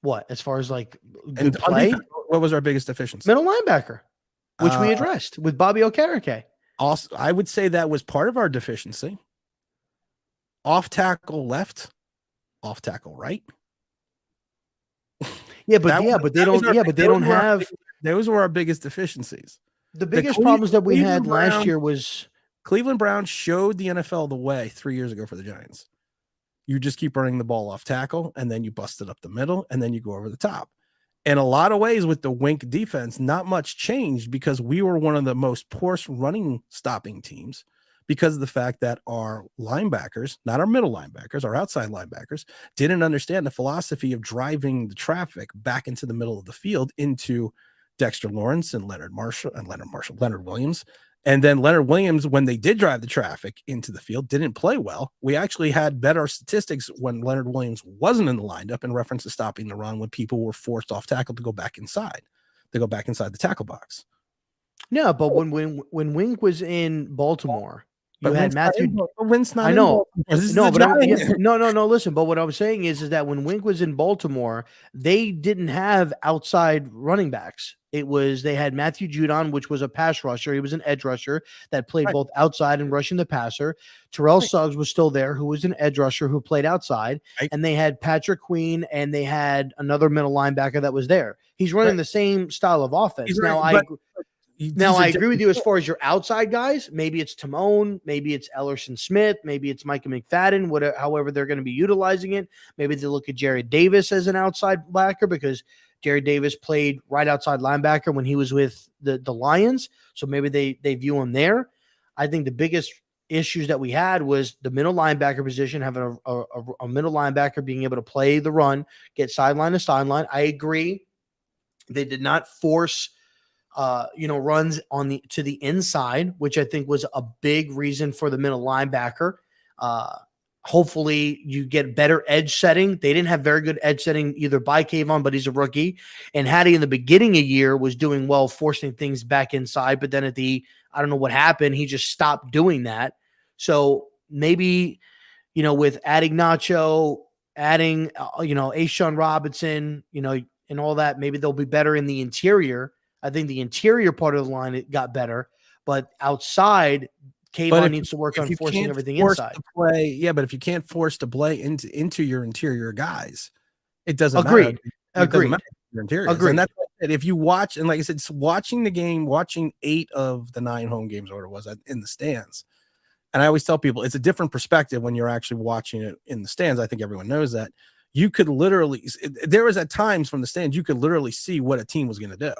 What? As far as like good play? Defense, what was our biggest deficiency? Middle linebacker, which we addressed with Bobby Okereke. Also, I would say that was part of our deficiency. Off tackle left, off tackle right. But they don't have. Those were our biggest deficiencies. The biggest problems that we had last year was Cleveland Browns showed the NFL the way 3 years ago for the Giants. You just keep running the ball off tackle, and then you bust it up the middle, and then you go over the top. In a lot of ways with the Wink defense, not much changed because we were one of the most porous running stopping teams because of the fact that our linebackers, not our middle linebackers, our outside linebackers, didn't understand the philosophy of driving the traffic back into the middle of the field into Dexter Lawrence and Leonard Williams. And then Leonard Williams, when they did drive the traffic into the field, didn't play well. We actually had better statistics when Leonard Williams wasn't in the lineup in reference to stopping the run when people were forced off tackle to go back inside. They go back inside the tackle box. No, but when Wink was in Baltimore, you had Matthew. Wink's not. I know. No, Listen, but what I was saying is that when Wink was in Baltimore, they didn't have outside running backs. They had Matthew Judon, which was a pass rusher. He was an edge rusher that played both outside and rushing the passer. Terrell Suggs was still there, who was an edge rusher who played outside. And they had Patrick Queen, and they had another middle linebacker that was there. He's running the same style of offense. I agree with you as far as your outside guys. Maybe it's Timon, maybe it's Ellerson Smith, maybe it's Micah McFadden, however they're going to be utilizing it. Maybe they look at Jared Davis as an outside backer because Jared Davis played right outside linebacker when he was with the Lions. So maybe they view him there. I think the biggest issues that we had was the middle linebacker position, having a middle linebacker being able to play the run, get sideline to sideline. I agree. They did not force runs to the inside, which I think was a big reason for the middle linebacker. Hopefully you get better edge setting. They didn't have very good edge setting either by Kayvon, but he's a rookie. And Hattie in the beginning of the year was doing well, forcing things back inside. But then I don't know what happened. He just stopped doing that. So maybe, with adding Nacho, adding, Ashawn Robinson, and all that, maybe they'll be better in the interior. I think the interior part of the line, it got better, but outside, Kayvon needs to work on forcing everything inside. But if you can't force the play into your interior guys, it doesn't matter. Agreed. And that's if you watch, and like I said, watching the game, watching 8 of the 9 home games, or what it was in the stands. And I always tell people it's a different perspective when you're actually watching it in the stands. I think everyone knows that. you could literally, there was at times from the stands, you could literally see what a team was going to do.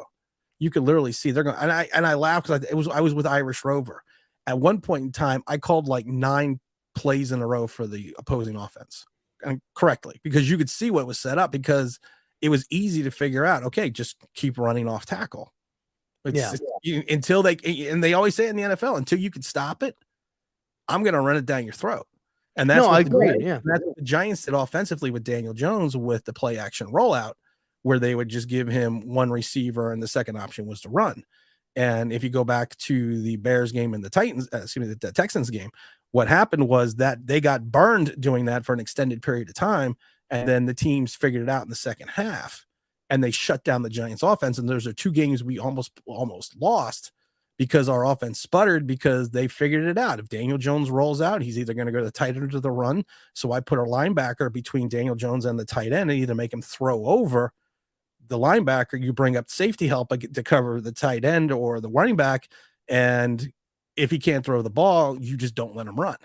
You could literally see they're going, and I laughed because I was with Irish Rover. At one point in time, I called like 9 plays in a row for the opposing offense, and correctly, because you could see what was set up, because it was easy to figure out. Okay, just keep running off tackle. Until they always say it in the NFL, until you can stop it, I'm going to run it down your throat. And that's what I agree. That's what the Giants did offensively with Daniel Jones with the play action rollout, where they would just give him one receiver and the second option was to run. And if you go back to the Bears game and the Texans game, what happened was that they got burned doing that for an extended period of time. And then the teams figured it out in the second half and they shut down the Giants offense. And those are 2 games we almost lost because our offense sputtered, because they figured it out. If Daniel Jones rolls out, he's either going to go to the tight end or the run. So I put a linebacker between Daniel Jones and the tight end and either make him throw over the linebacker, you bring up safety help to cover the tight end or the running back. And if he can't throw the ball, you just don't let him run.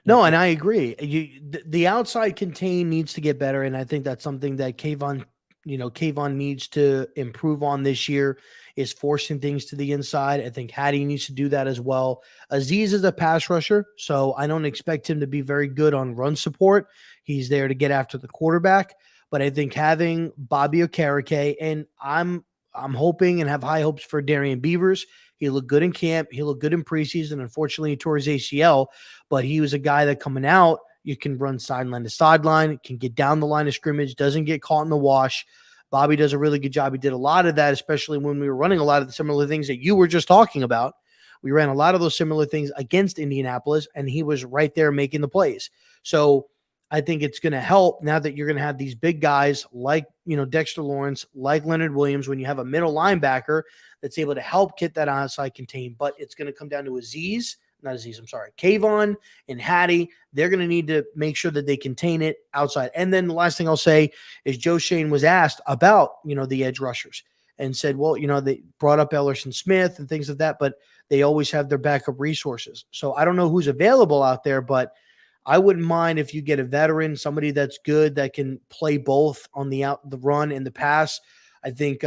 No, and I agree. The outside contain needs to get better. And I think that's something that Kayvon needs to improve on this year, is forcing things to the inside. I think Hattie needs to do that as well. Azeez is a pass rusher, so I don't expect him to be very good on run support. He's there to get after the quarterback. But I think having Bobby Okereke, and I'm hoping and have high hopes for Darian Beavers. He looked good in camp. He looked good in preseason. Unfortunately, he tore his ACL, but he was a guy that coming out, you can run sideline to sideline, can get down the line of scrimmage, doesn't get caught in the wash. Bobby does a really good job. He did a lot of that, especially when we were running a lot of the similar things that you were just talking about. We ran a lot of those similar things against Indianapolis, and he was right there making the plays. So I think it's going to help now that you're going to have these big guys like, Dexter Lawrence, like Leonard Williams, when you have a middle linebacker that's able to help get that outside contain. But it's going to come down to Kayvon and Hattie. They're going to need to make sure that they contain it outside. And then the last thing I'll say is Joe Shane was asked about, the edge rushers and said, well, they brought up Ellerson Smith and things like that, but they always have their backup resources. So I don't know who's available out there, but I wouldn't mind if you get a veteran, somebody that's good, that can play both on the run and the pass. I think,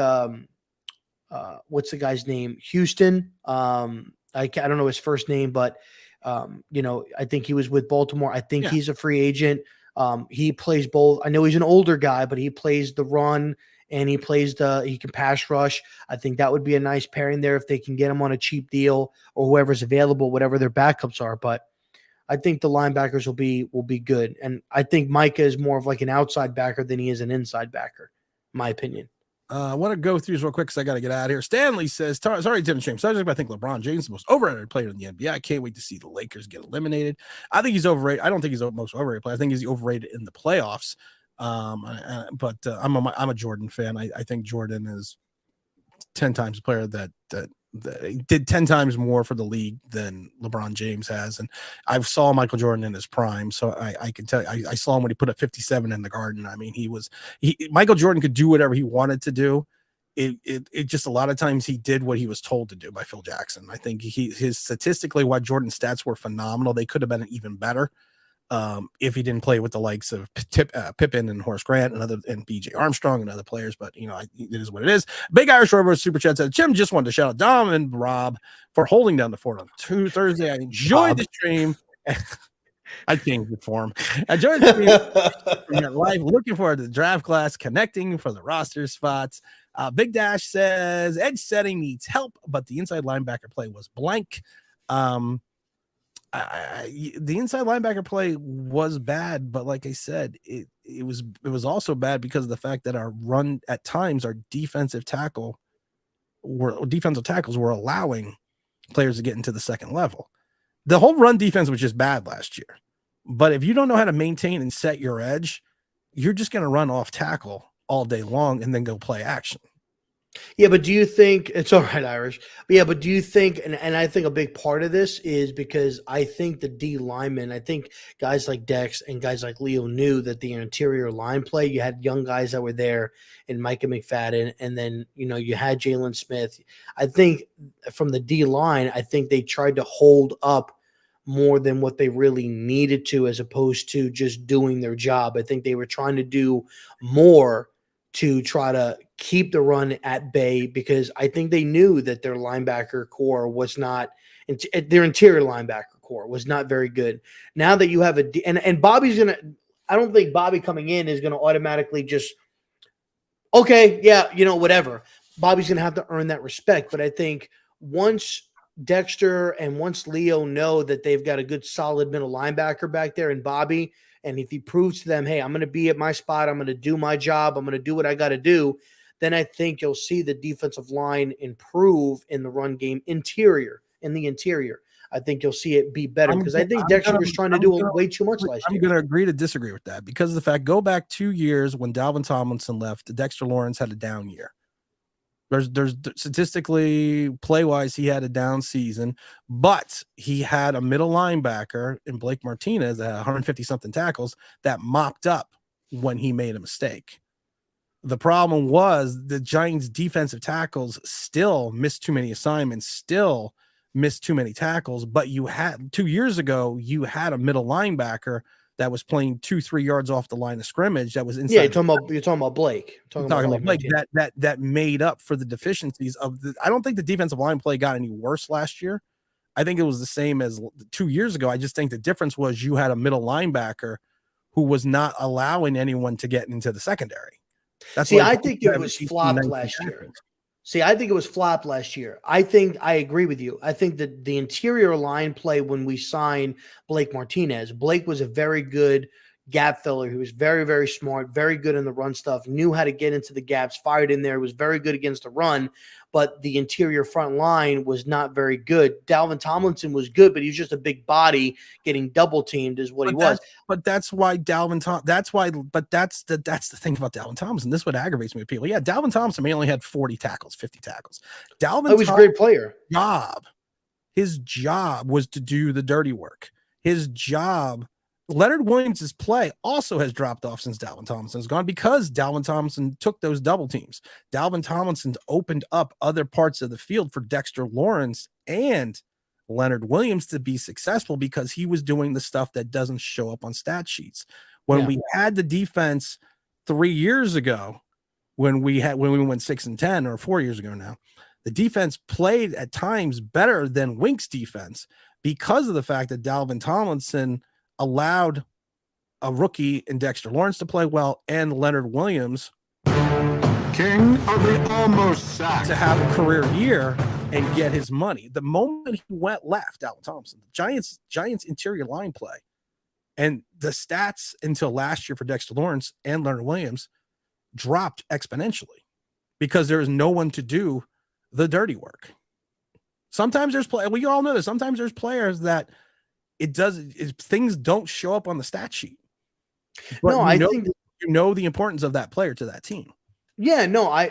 what's the guy's name? Houston. I don't know his first name, but, I think he was with Baltimore. I think he's a free agent. He plays both. I know he's an older guy, but he plays the run and he can pass rush. I think that would be a nice pairing there if they can get him on a cheap deal, or whoever's available, whatever their backups are. But I think the linebackers will be good. And I think Micah is more of like an outside backer than he is an inside backer, in my opinion. I want to go through this real quick because I got to get out of here. Stanley says, sorry, Tim James. I think LeBron James is the most overrated player in the NBA. I can't wait to see the Lakers get eliminated. I think he's overrated. I don't think he's the most overrated player. I think he's overrated in the playoffs. But I'm a Jordan fan. I think Jordan is 10 times a player that did 10 times more for the league than LeBron James has. And I saw Michael Jordan in his prime. So I can tell you, I saw him when he put up 57 in the Garden. I mean, Michael Jordan could do whatever he wanted to do. It just, a lot of times he did what he was told to do by Phil Jackson. I think his statistically, while Jordan's stats were phenomenal, they could have been even better. If he didn't play with the likes of Pippen and Horace Grant and BJ Armstrong and other players, but it is what it is. Big Irish Rover Super Chat said, Jim just wanted to shout out Dom and Rob for holding down the fort on Thursday. I enjoyed the stream. I changed it for him. I enjoyed the stream. Live. Looking forward to the draft class, connecting for the roster spots. Big Dash says edge setting needs help, but the inside linebacker play was blank. The inside linebacker play was bad, but like I said, it was also bad because of the fact that our run at times, our defensive tackles were allowing players to get into the second level. The whole run defense was just bad last year. But if you don't know how to maintain and set your edge, you're just going to run off tackle all day long and then go play action. Yeah, but do you think it's all right, Irish? But yeah, but do you think, and I think a big part of this is because I think the D linemen, I think guys like Dex and guys like Leo knew that the interior line play, you had young guys that were there in Micah McFadden, and then, you had Jalin Smith. I think from the D line, I think they tried to hold up more than what they really needed to, as opposed to just doing their job. I think they were trying to do more to try to keep the run at bay, because I think they knew that their linebacker core was not – their interior linebacker core was not very good. Now that you have and Bobby's going to – I don't think Bobby coming in is going to automatically just, okay, yeah, whatever. Bobby's going to have to earn that respect. But I think once Dexter and once Leo know that they've got a good solid middle linebacker back there in Bobby, and if he proves to them, hey, I'm going to be at my spot, I'm going to do my job, I'm going to do what I got to do, then I think you'll see the defensive line improve in the run game in the interior. I think you'll see it be better, because I think Dexter was trying to do way too much last year. I'm going to agree to disagree with that, because of the fact, go back 2 years when Dalvin Tomlinson left, Dexter Lawrence had a down year. There's statistically, play-wise, he had a down season, but he had a middle linebacker in Blake Martinez that had 150-something tackles that mopped up when he made a mistake. The problem was the Giants' defensive tackles still missed too many assignments, still missed too many tackles, but 2 years ago, you had a middle linebacker that was playing 2-3 yards off the line of scrimmage. That was inside. Yeah, you're talking about Blake. Talking about Blake. That made up for the deficiencies of the. I don't think the defensive line play got any worse last year. I think it was the same as 2 years ago. I just think the difference was you had a middle linebacker who was not allowing anyone to get into the secondary. I think it was flopped last year. I think it was flopped last year. I agree with you. I think that the interior line play when we signed Blake Martinez, Blake was a very good gap filler. He was very, very smart, very good in the run stuff, knew how to get into the gaps, fired in there, was very good against the run, but the interior front line was not very good. Dalvin Tomlinson was good, but he was just a big body getting double teamed is what he was. But that's why that's the thing about Dalvin Tomlinson. This is what aggravates me with people. Yeah, Dalvin Tomlinson may only had 40 tackles, 50 tackles. He was a great player. His job was to do the dirty work. His job. Leonard Williams' play also has dropped off since Dalvin Tomlinson's gone, because Dalvin Tomlinson took those double teams. Dalvin Tomlinson opened up other parts of the field for Dexter Lawrence and Leonard Williams to be successful, because he was doing the stuff that doesn't show up on stat sheets. When we had the defense 3 years ago, when we went 6-10, or 4 years ago now, the defense played at times better than Wink's defense, because of the fact that Dalvin Tomlinson allowed a rookie in Dexter Lawrence to play well, and Leonard Williams, King of the almost sack, to have a career year and get his money. The moment he left, Dalvin Tomlinson, the Giants interior line play, and the stats until last year for Dexter Lawrence and Leonard Williams dropped exponentially, because there is no one to do the dirty work. Sometimes we all know this. Sometimes there's players that things don't show up on the stat sheet. But I think the importance of that player to that team. Yeah, no, I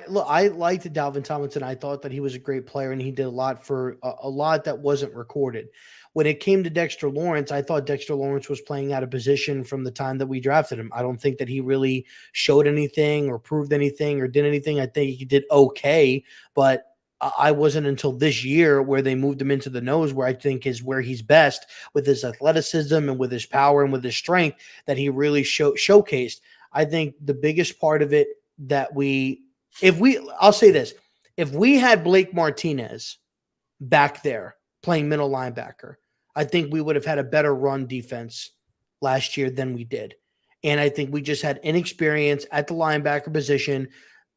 liked Dalvin Tomlinson. I thought that he was a great player, and he did a lot for a lot that wasn't recorded. When it came to Dexter Lawrence, I thought Dexter Lawrence was playing out of position from the time that we drafted him. I don't think that he really showed anything or proved anything or did anything. I think he did okay, but I wasn't until this year where they moved him into the nose, where I think is where he's best, with his athleticism and with his power and with his strength, that he really showcased. I think the biggest part of it that I'll say this, if we had Blake Martinez back there playing middle linebacker, I think we would have had a better run defense last year than we did. And I think we just had inexperience at the linebacker position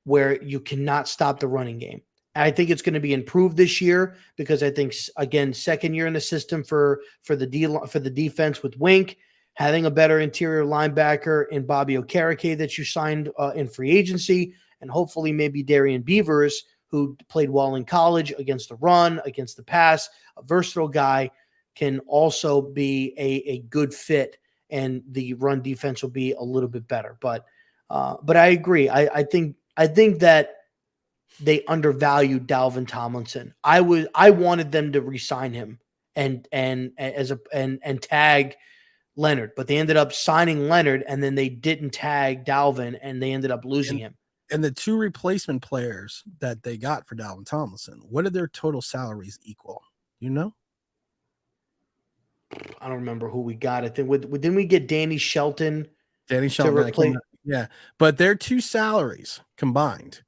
where you cannot stop the running game. I think it's going to be improved this year, because I think, again, second year in the system for the defense with Wink, having a better interior linebacker in Bobby Okereke that you signed in free agency, and hopefully maybe Darian Beavers, who played well in college against the run, against the pass, a versatile guy, can also be a good fit, and the run defense will be a little bit better. But I agree. I think that they undervalued Dalvin Tomlinson. I wanted them to re-sign him and tag Leonard, but they ended up signing Leonard, and then they didn't tag Dalvin, and they ended up losing him. And the two replacement players that they got for Dalvin Tomlinson, what did their total salaries equal? You know? I don't remember who we got. I think didn't we get Danny Shelton? Danny Shelton. replace- Yeah, but their two salaries combined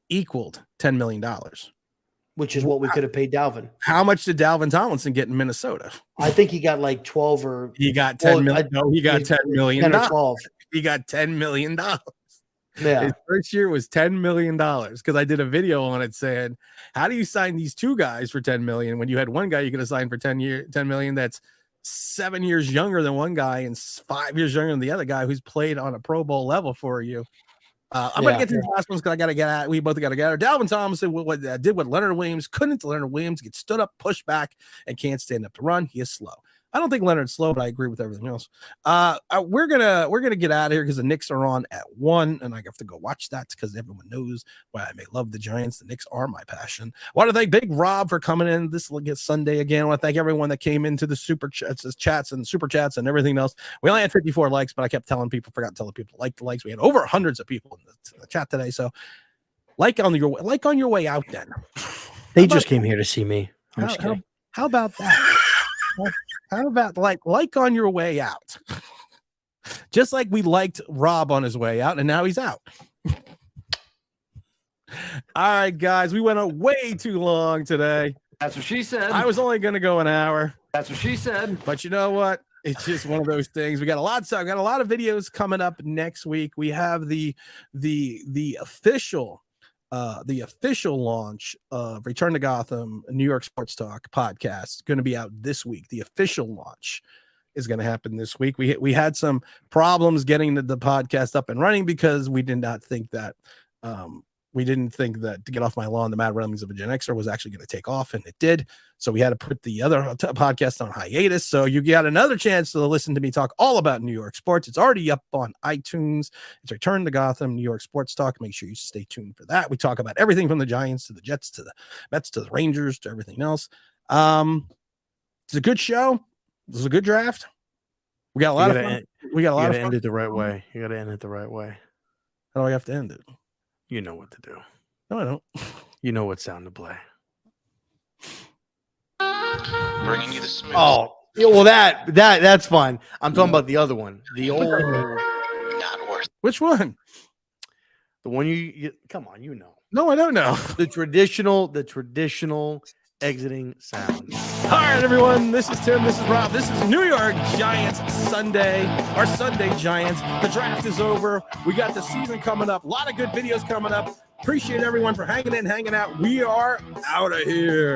equaled $10 million. Which is what we could have paid Dalvin. How much did Dalvin Tomlinson get in Minnesota? I think he got like 12 or He got 10 million. No, he got 10 million. 10 or 12. He got $10 million. Yeah. His first year was $10 million because I did a video on it saying, how do you sign these two guys for 10 million when you had one guy you could have signed for 10 million that's 7 years younger than one guy and 5 years younger than the other guy who's played on a Pro Bowl level for you. I'm going to get to the last ones because I got to get at. We both got to get at. Dalvin Tomlinson did what Leonard Williams couldn't. Leonard Williams gets stood up, pushed back, and can't stand up to run. He is slow. I don't think Leonard's slow, but I agree with everything else. We're gonna get out of here because the Knicks are on at 1, and I have to go watch that because everyone knows why I may love the Giants. The Knicks are my passion. I want to thank Big Rob for coming in this Sunday again. I want to thank everyone that came into the super chats and everything else. We only had 54 likes, but I kept telling people, forgot to tell people to like the likes. We had over hundreds of people in the chat today. So like on your way out. Then they just came here to see me. I'm just kidding. How about that? How about like on your way out? Just like we liked Rob on his way out, and now he's out. All right, guys, we went way too long today. That's what she said. I was only going to go an hour. That's what she said. But you know what? It's just one of those things. We got a lot of videos coming up next week. We have the official launch of Return to Gotham, New York Sports Talk podcast, going to be out this week. The official launch is going to happen this week. We had some problems getting the podcast up and running because we did not think that we didn't think that To Get Off My Lawn, the Mad Ramblings of a Gen Xer was actually going to take off, and it did. So we had to put the other podcast on hiatus. So you got another chance to listen to me talk all about New York sports. It's already up on iTunes. It's Return to Gotham, New York Sports Talk. Make sure you stay tuned for that. We talk about everything from the Giants to the Jets to the Mets to the Rangers to everything else. It's a good show. This is a good draft. We got a lot of fun. We got a lot of fun. End it the right way. You got to end it the right way. How do I have to end it? You know what to do. No, I don't. You know what sound to play. Bringing you the smooth. Oh, yeah, well, that's fun. I'm talking about the other one. The old, Not worth. Which one? the one you come on, you know. No, I don't know. The traditional exiting sound. All right, everyone. This is Tim. This is Rob. This is New York Giants Sunday. Our Sunday Giants. The draft is over. We got the season coming up. A lot of good videos coming up. Appreciate everyone for hanging in, hanging out. We are out of here.